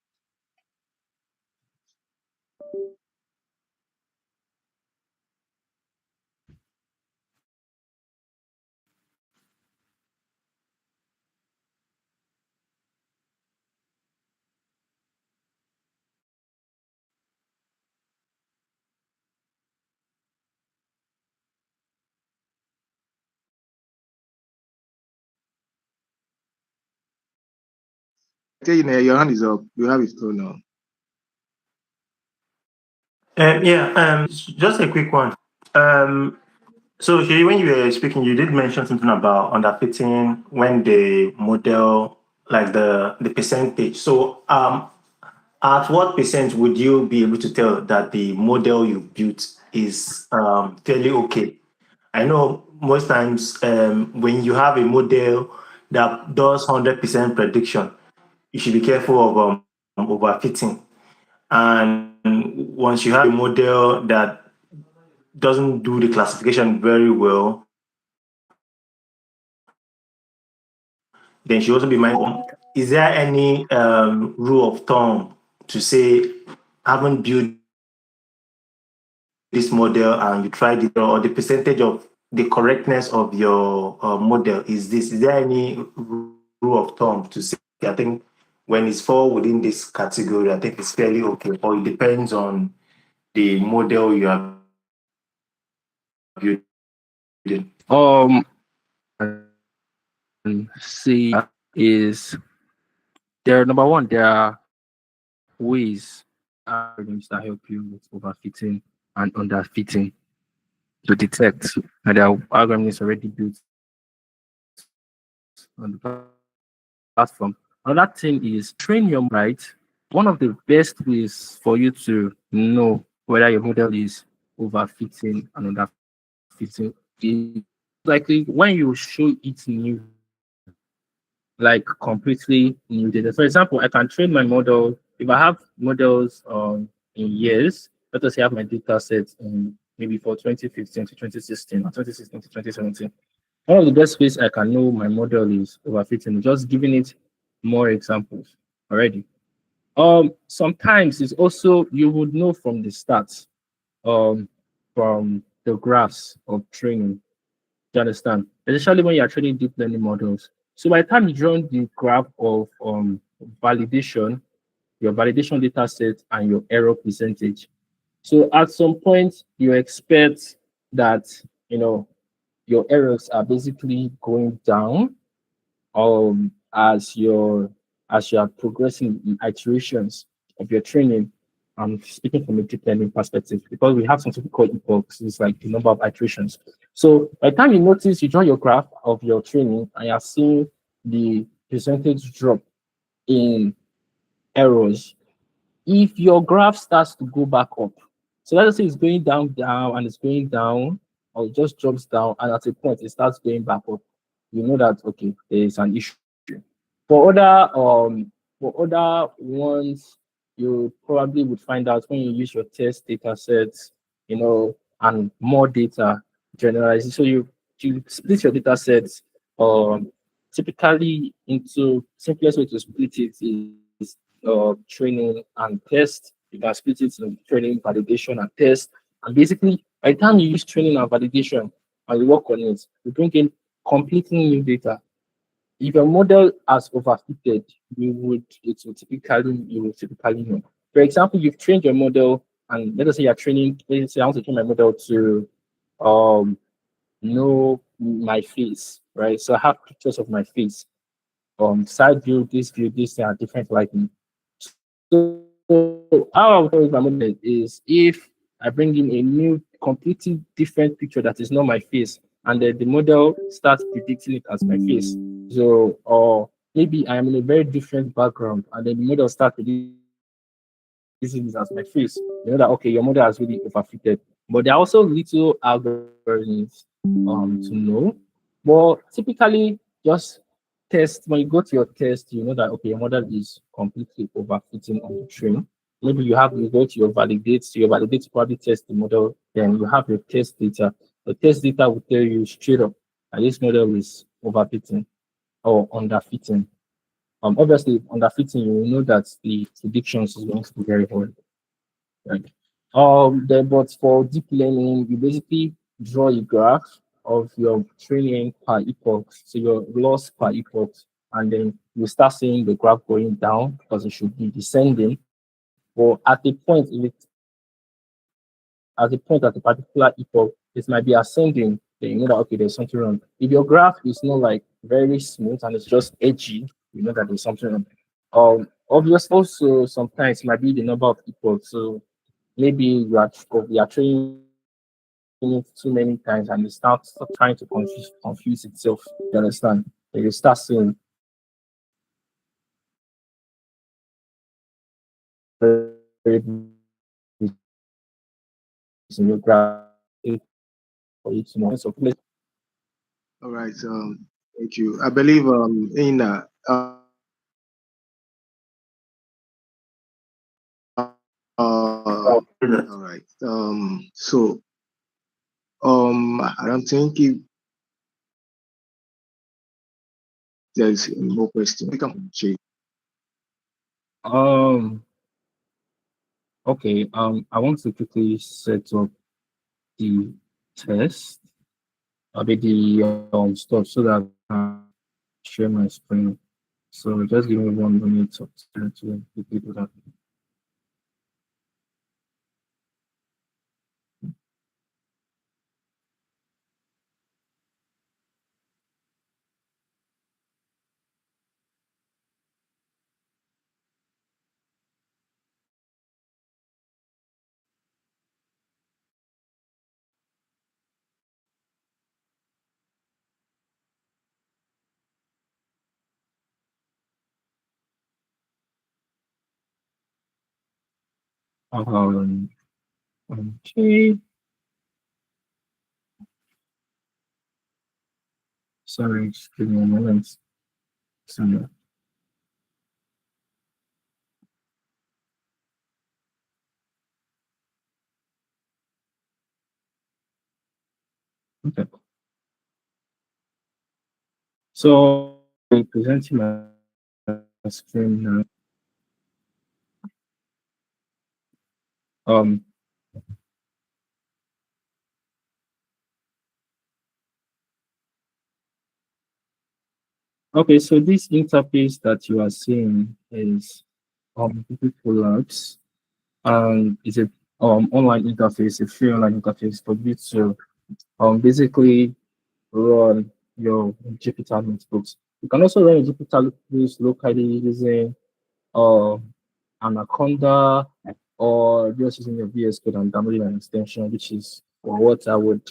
Okay, your hand is up. You have it go now. Just a quick one. So Shay, when you were speaking, you did mention something about underfitting when the model, like the percentage. So at what percent would you be able to tell that the model you built is fairly okay? I know most times when you have a model that does 100% prediction, you should be careful of overfitting. And once you have a model that doesn't do the classification very well, then she also be mindful. Is there any rule of thumb to say, haven't built this model and you tried it, or the percentage of the correctness of your model is this? Is there any rule of thumb to say, I think when it's fall within this category, I think it's fairly okay, or it depends on the model you are building? See, is there number one, there are ways algorithms that help you with overfitting and underfitting to detect, and there are algorithms already built on the platform. Another thing is train your right. One of the best ways for you to know whether your model is overfitting and underfitting is likely when you show it new, like completely new data. For example, I can train my model if I have models in years. Let us say I have my data set in maybe for 2015 to 2016 or 2016 to 2017. One of the best ways I can know my model is overfitting, just giving it more examples already. Sometimes it's also you would know from the stats, from the graphs of training. Do you understand? Especially when you're training deep learning models. So by the time you join the graph of validation, your validation data set and your error percentage. So at some point you expect that your errors are basically going down as you are progressing in iterations of your training. I'm speaking from a deep learning perspective because we have something we call epochs. It's like the number of iterations. So by the time you notice, you draw your graph of your training and you're seeing the percentage drop in errors. If your graph starts to go back up, so let's say it's going down, and it's going down, or it just drops down, and at a point it starts going back up, you know that okay, there is an issue. For other ones, you probably would find out when you use your test data sets, and more data generalized. So you split your data sets typically into simplest way to split it is training and test. You can split it into training, validation, and test. And basically, by the time you use training and validation and you work on it, you bring in completely new data. If your model has overfitted, you will typically know. For example, you've trained your model, and let us say let's say I want to train my model to know my face, right? So I have pictures of my face. Side view, this are different lighting. So how I would tell my model is if I bring in a new, completely different picture that is not my face, and then the model starts predicting it as my face. So, or maybe I'm in a very different background, and then the model starts predicting this as my face. You know that okay, your model has really overfitted. But there are also little algorithms to know. But typically, just test when you go to your test, you know that okay, your model is completely overfitting on the train. maybe you go to your validate to probably test the model, then you have your test data. The test data will tell you straight up that this model is overfitting or underfitting. Obviously, underfitting, you will know that the predictions is going to be very hard. Right. But for deep learning, you basically draw a graph of your training per epoch, so your loss per epoch, and then you start seeing the graph going down because it should be descending. Or at a point at a particular epoch, it might be ascending. Then you know that okay, there's something wrong. If your graph is not like very smooth and it's just edgy, you know that there's something wrong. Obviously, also sometimes it might be the number of epochs. So maybe you are training it too many times and it starts trying to confuse itself. You understand? Then you start seeing in your graph for you to know. So please, All right. Thank you. I believe Enyinna, all right. I don't think if there's more question. We can change. okay. I want to quickly set up the test. I'll be the stuff so that I can share my screen. So just give me 1 minute to quickly do that. Okay. Sorry, just give me a moment. Sorry. Okay. So I'm presenting my screen now. Um, okay, so this interface that you are seeing is Google Labs, and it's a online interface, a free online interface for you to basically run your Jupyter notebooks. You can also run your Jupyter notebooks locally using Anaconda or just using your VS Code and downloading an extension, which is what I would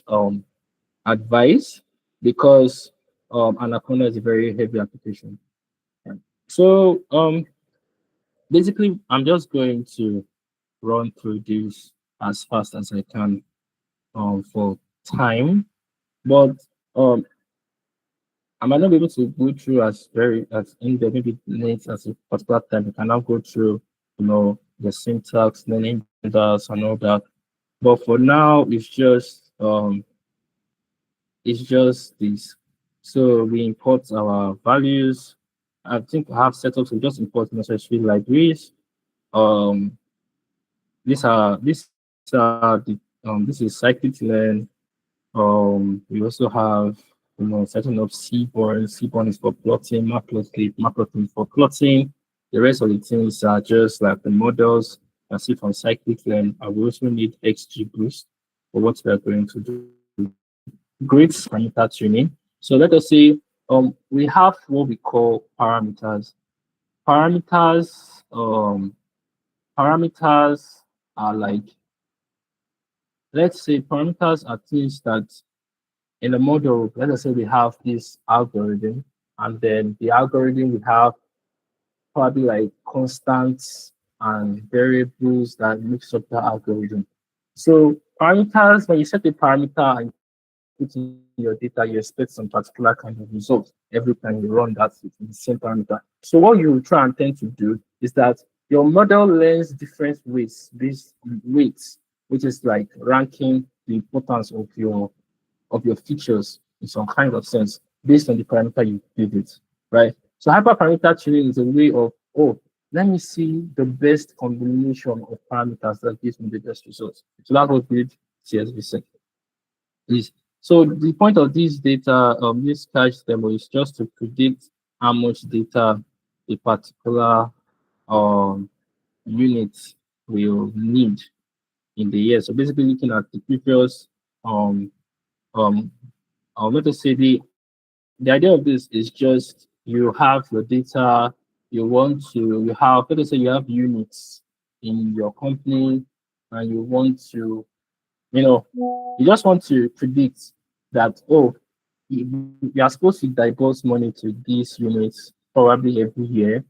advise because Anaconda is a very heavy application. So basically, I'm just going to run through this as fast as I can for time, but um, I might not be able to go through as in the maybe next as a particular time. I can now go through, the syntax, learning genders and all that. But for now, it's just this. So we import our values. I think I have set up to just import necessary libraries. Um, this is scikit-learn. We also have setting up Seaborn. Seaborn is for plotting, Matplotlib for plotting. The rest of the things are just like the models I see from scikit-learn. I will also need XGBoost for what we are going to do. Great parameter tuning. So let us say we have what we call parameters. Parameters parameters are like, let's say parameters are things that in a model, let us say we have this algorithm, and then the algorithm we have probably like constants and variables that makes up the algorithm. So parameters, when you set a parameter and put in your data, you expect some particular kind of result every time you run that with the same parameter. So what you try and tend to do is that your model learns different weights, these weights, which is like ranking the importance of your features in some kind of sense based on the parameter you give it, right? So hyperparameter tuning is a way of, oh, let me see the best combination of parameters that gives me the best results. So that's what build CSV is. So the point of this data, this cache demo is just to predict how much data a particular um, unit will need in the year. So basically looking at the previous um um let us say the idea of this is just you have your data, you have, let us say you have units in your company and you want to, you know, you just want to predict that, oh, you are supposed to divulge money to these units probably every year.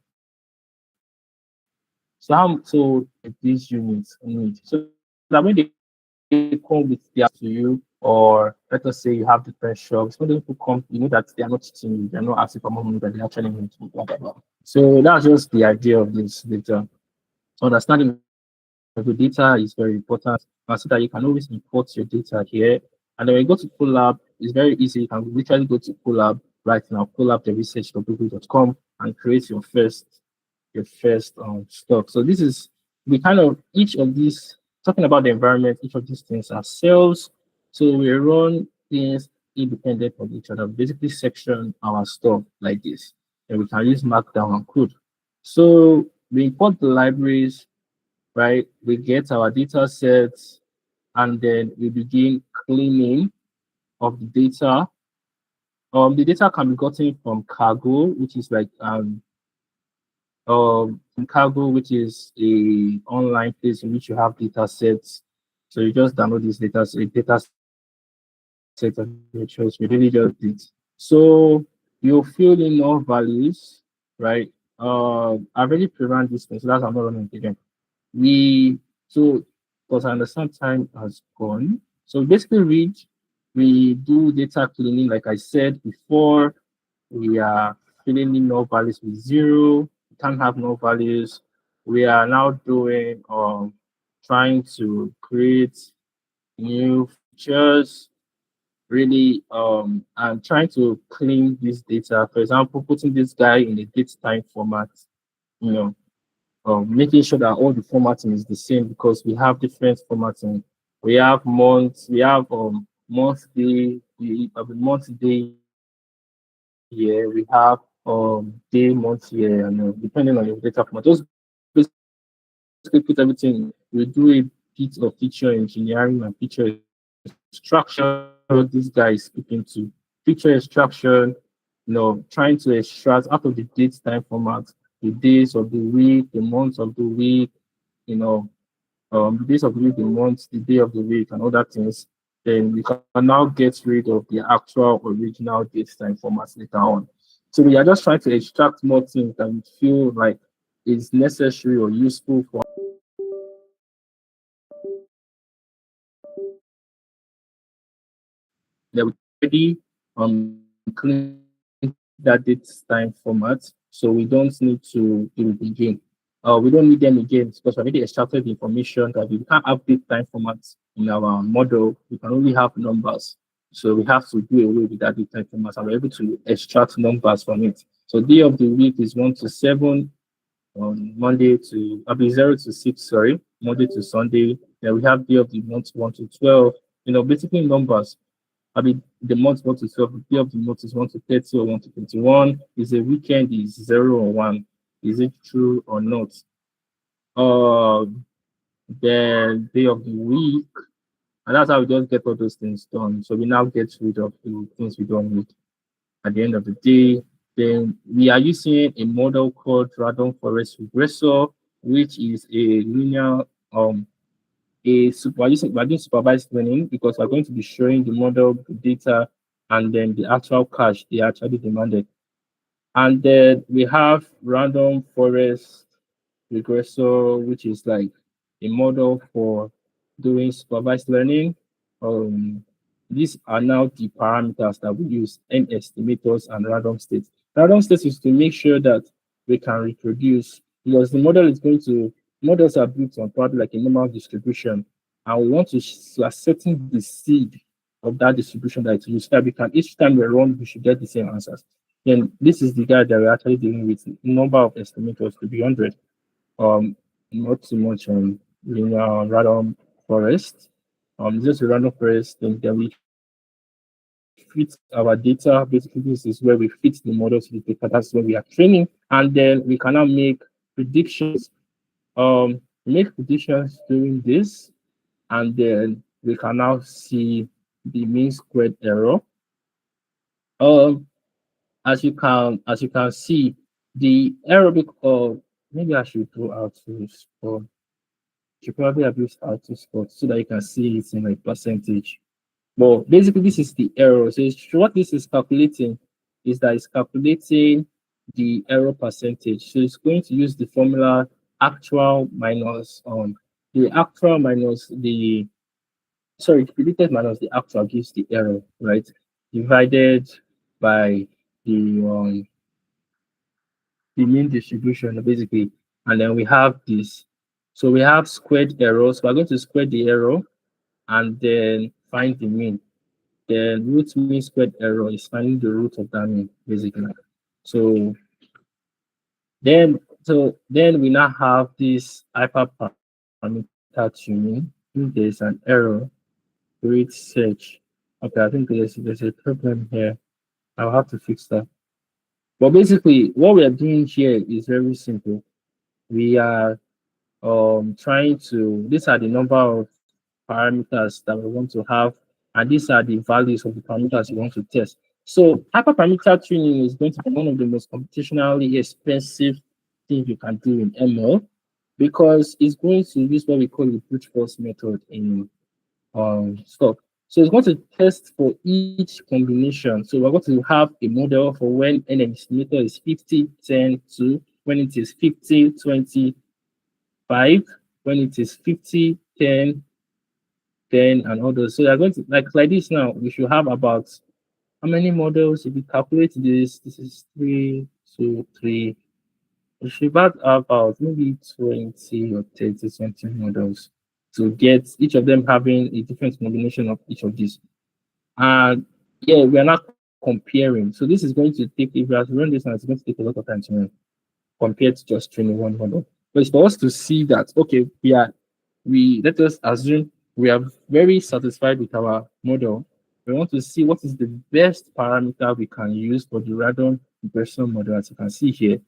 So these units need so that when they come with their to you, or let us say you have different shops, when people come, you know that they are not cheating you, they're not asking for more money that they actually need to blah, blah, blah. So that's just the idea of this data. Understanding of the data is very important, and so that you can always import your data here. And then when you go to Collab, it's very easy. You can literally go to Collab right now, collab.research.google.com, and create your first stock. So this is we kind of each of these talking about the environment, each of these things are cells. So we run things independent of each other, basically section our stuff like this. And we can use markdown and code. So we import the libraries, right? We get our data sets and then we begin cleaning of the data. The data can be gotten from cargo, which is like Cargo, which is a online place in which you have data sets. So you just download this data set of your choice. We really just did. So you fill in all values, right? I've already pre-run this thing, so that's I'm not running it again. We so because I understand time has gone. So basically we do data cleaning, like I said before. We are filling in no values with zero. We can't have no values. We are now doing trying to create new features, really and trying to clean this data. For example, putting this guy in a date time format, you know, making sure that all the formatting is the same because we have different formatting. We have months, we have monthly, we have a month, day, year, we have day, month, year, and depending on your data format. Just basically put everything in. We do a bit of feature engineering and feature extraction. This guy is speaking to feature extraction, trying to extract out of the date time format the days of the week, the months of the week, the days of the week, the months, the day of the week, and other things. Then we can now get rid of the actual original date time formats later on. So we are just trying to extract more things that we feel like is necessary or useful for our data. Then we can already clean that date time format, so we don't need to do it again. We don't need them again because we already extracted the information that we can't have date time formats in our model. We can only have numbers. So we have to do away with that date time format and we're able to extract numbers from it. So day of the week is 1 to 7, on Monday to I'll be 0 to 6, sorry, Monday to Sunday. Then we have day of the month 1 to 12. Basically numbers. I mean, the month 1 to 12, the day of the month is 1 to 30 or 1 to 21. Is a weekend is 0 or 1? Is it true or not? The day of the week, and that's how we just get all those things done. So we now get rid of the things we don't need. At the end of the day, then we are using a model called random forest regressor, which is a linear we're doing supervised learning because we're going to be showing the model, the data, and then the actual cache they actually demanded. And then we have random forest regressor, which is like a model for doing supervised learning. Um, these are now the parameters that we use, n estimators and random states. Random states is to make sure that we can reproduce because the model is going to, models are built on probably like a normal distribution, and we want to ascertain the seed of that distribution that it use, so that we can, each time we run, we should get the same answers. Then this is the guy that we're actually dealing with, number of estimators to be 100. Not too much on linear random forest. Just a random forest, then we fit our data. Basically, this is where we fit the model to the data. That's where we are training, and then we can now make predictions. Make predictions during this, and then we can now see the mean squared error. As you can see, the error, maybe I should go out to spot. Should probably have used out to spot so that you can see it in a percentage. But basically, this is the error. So what this is calculating is that it's calculating the error percentage. So it's going to use the formula actual minus the actual minus the predicted minus the actual gives the error, right? Divided by the mean distribution basically, and then we have this. So we have squared error. So we're going to square the error and then find the mean. Then root mean squared error is finding the root of that mean, basically. So then we now have this hyperparameter tuning. If there's an error, create search. Okay, I think there's a problem here. I'll have to fix that. But basically, what we are doing here is very simple. We are trying to, these are the number of parameters that we want to have, and these are the values of the parameters you want to test. So hyperparameter tuning is going to be one of the most computationally expensive things you can do in ML, because it's going to use what we call the brute force method in stock. So it's going to test for each combination. So we're going to have a model for when an estimator is 50, 10, 2, when it is 50, 20, 5, when it is 50, 10, 10, and others. So you're going to, like this now, we should have about how many models? If you calculate this is 3, 2, 3. We should have about maybe 20 or 30 something models to get each of them having a different combination of each of these. And yeah, we are not comparing. So this is going to take, if you have to run this, and it's going to take a lot of time to run compared to just training one model. But it's for us to see that, okay, let us assume we are very satisfied with our model. We want to see what is the best parameter we can use for the random regression model, as you can see here.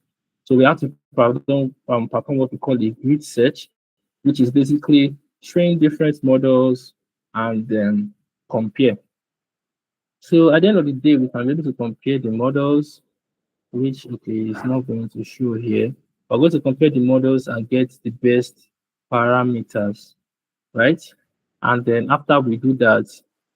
So we have to perform what we call a grid search, which is basically train different models and then compare. So at the end of the day, we can be able to compare the models, which, okay, is not going to show here. We're going to compare the models and get the best parameters, right? And then after we do that,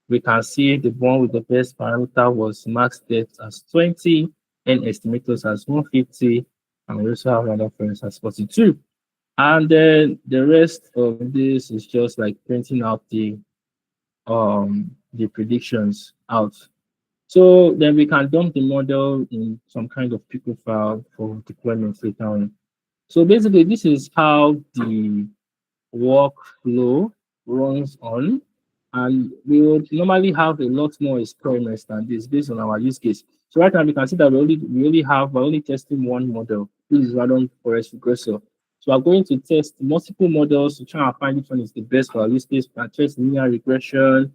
we can see the one with the best parameter was max depth as 20, and estimators as 150, and we also have another friends as 42. And then the rest of this is just like printing out the predictions out. So then we can dump the model in some kind of pickle file for deployment later on. So basically, this is how the workflow runs on. And we would normally have a lot more experiments than this based on our use case. So right now we can see that we're only testing one model, which is random forest regressor. So we're going to test multiple models to try and find which one is the best for our use case. We can test linear regression.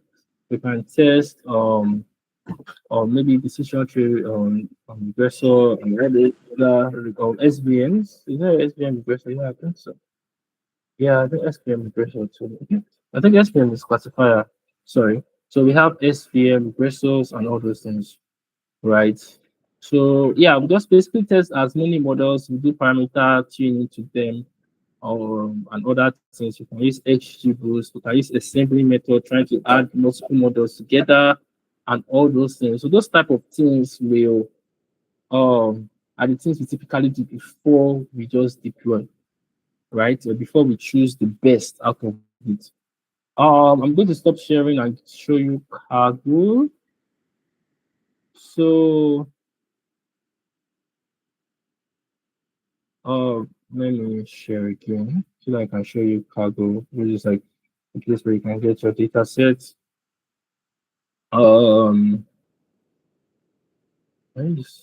We can test or maybe decision tree on regressor and other SVMs. Is there SVM regressor? Yeah, I think so. Yeah, I think SVM regressor too. I think SVM is classifier. Sorry. So we have SVM regressors and all those things, right? So yeah, we just basically test as many models. We do parameter tuning to them, and other things. You can use XGBoost. You can use assembly method, trying to add multiple models together, and all those things. So those type of things will are the things we typically do before we just deploy, right? Or before we choose the best out of it. I'm going to stop sharing and show you Kaggle. So let me share again so that I can show you cargo, which is like a place where you can get your data sets. Um, nice.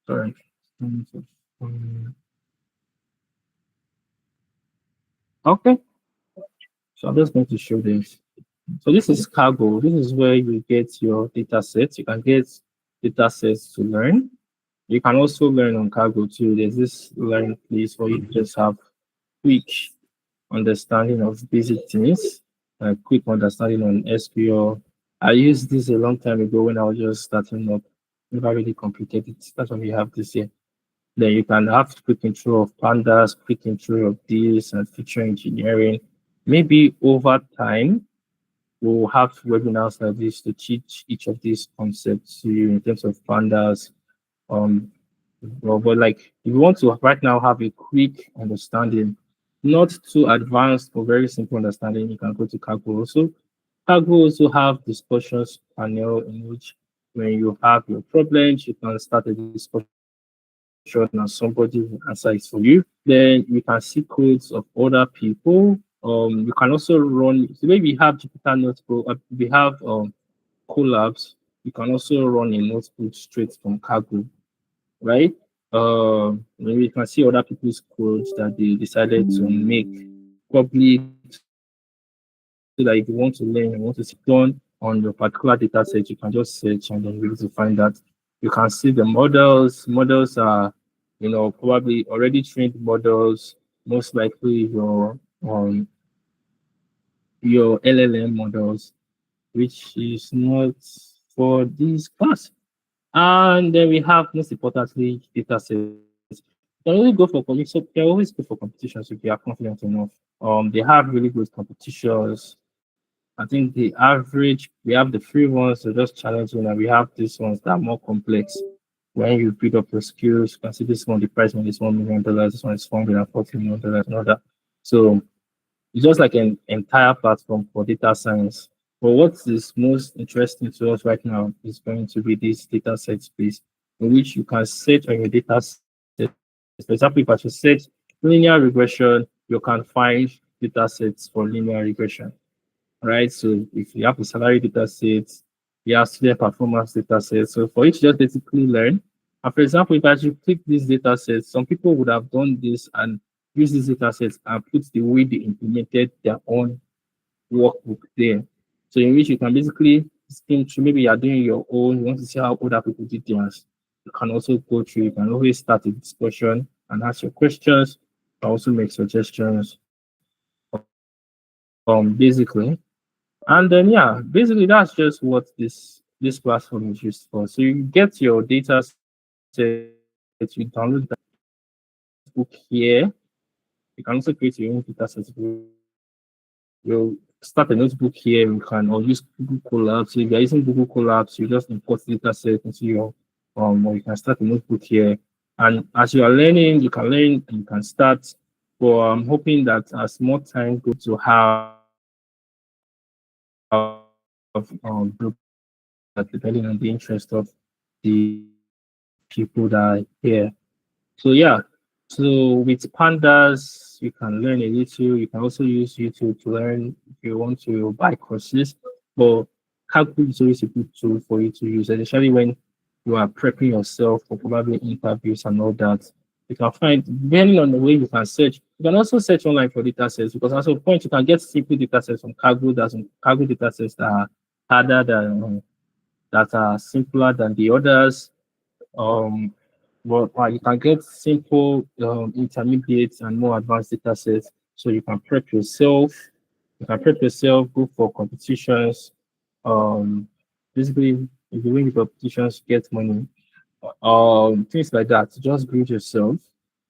Sorry. Okay, so I'm just going to show this. So this is cargo. This is where you get your data sets. You can get data sets to learn. You can also learn on cargo too. There's this learn place where you just have quick understanding of basic things, quick understanding on SQL. I used this a long time ago when I was just starting up. Never really completed it. That's what we have this year. Then you can have quick intro of pandas, quick intro of this and feature engineering. Maybe over time, we'll have webinars like this to teach each of these concepts to you in terms of pandas. Um, but like if you want to right now have a quick understanding, not too advanced but very simple understanding, you can go to Kaggle. Also, Kaggle also have discussions panel in which when you have your problems, you can start a discussion and somebody will answer it for you. Then you can see codes of other people. You can also run the way we have Jupyter Notebook, we have collabs. You can also run a notebook straight from Kaggle, right? Maybe you can see other people's codes that they decided to make public so that if you want to learn, you want to sit down on your particular data set, you can just search and then be able to find that. You can see the models. Models are, probably already trained models, most likely your LLM models, which is not for this class. And then we have, most importantly, data sets. You can only go for so you can always go for competitions if you are confident enough. They have really good competitions. I think the average, we have the free ones, so just challenging, and we have these ones that are more complex. When you build up your skills, you can see this one, the price one is $1 million, this one is $440 million, and all that. So it's just like an entire platform for data science. But what is most interesting to us right now is going to be this data set space in which you can set on your data set. For example, if I should set linear regression, you can find data sets for linear regression, right? So if you have a salary data set, you have student performance data set. So for you to just basically learn. And for example, if I should click this data set, some people would have done this and use these data sets and put the way they implemented their own workbook there. So in which you can basically skim through, maybe you're doing your own, you want to see how other people did theirs. You can also go through, you can always start a discussion and ask your questions, and also make suggestions, basically. And then yeah, basically that's just what this platform is used for. So you get your data set, you download that book here. You can also create your own data set. You'll start a notebook here. You can or use Google Colabs. So if you're using Google Colabs, you just import the data set into your or you can start a notebook here. And as you are learning, you can learn and you can start. But I'm hoping that as more time goes to have depending on the interest of the people that are here. So yeah, so with pandas, you can learn a little. You can also use YouTube to learn if you want to buy courses. But Kaggle is always a good tool for you to use, especially when you are prepping yourself for probably interviews and all that. You can find, depending on the way you can search, you can also search online for data sets because at some point you can get simple data sets from Kaggle. There's some Kaggle data sets that are harder than that are simpler than the others. Um, you can get simple, intermediate, and more advanced data sets. So you can prep yourself. You can prep yourself, go for competitions. Um, basically, if you win the competitions, get money. Things like that. Just build yourself,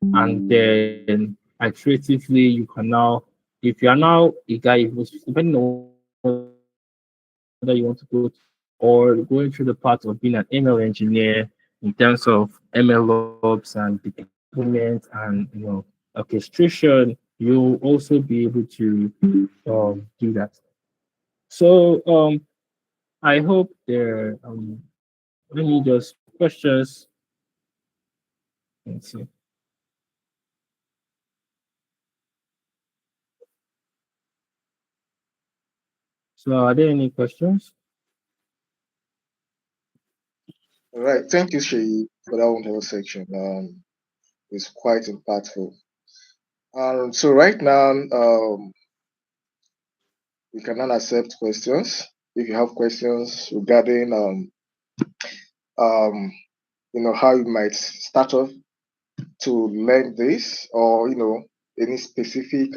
and then creatively, you can now. If you are now a guy who's depending on whether you want to go to or going through the path of being an ML engineer in terms of MLOps and deployment and orchestration, you'll also be able to do that. So I hope there any just questions. Let's see. So are there any questions? All right. Thank you, Seyi, for that wonderful section. It's quite impactful. So right now, we can now accept questions. If you have questions regarding how you might start off to learn this, or any specific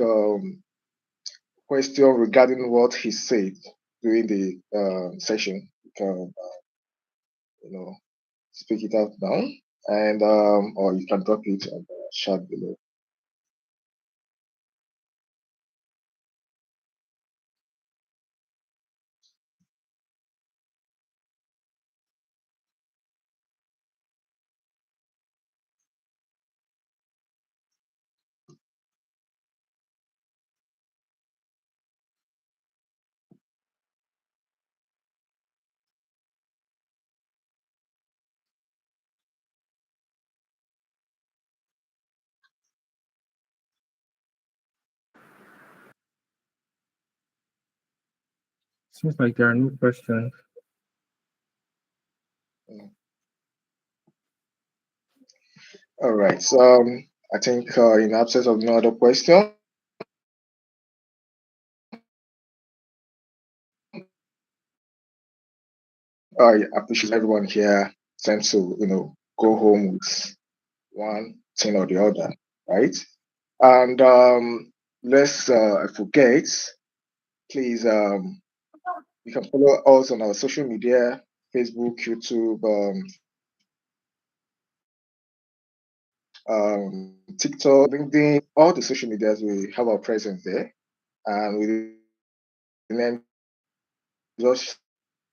question regarding what he said during the session, you can speak it out now, and or you can drop it on the chat below. Seems like there are no questions. All right. So I think in absence of no other question, I appreciate everyone here tends to go home with one thing or the other, right? And let's forget, please, you can follow us on our social media: Facebook, YouTube, TikTok, LinkedIn, all the social medias. We have our presence there, and we then just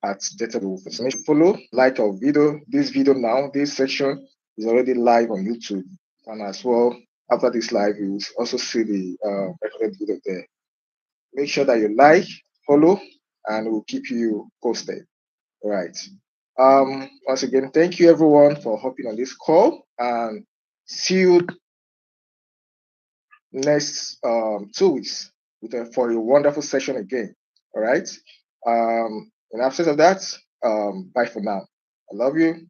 at Data Wolf. Make sure follow, like our video. This video now, this section is already live on YouTube, and as well after this live, you will also see the recorded video there. Make sure that you like, follow, and we'll keep you posted. All right. Once again, thank you everyone for hopping on this call, and see you next 2 weeks for a wonderful session again. All right. In absence of that, bye for now. I love you.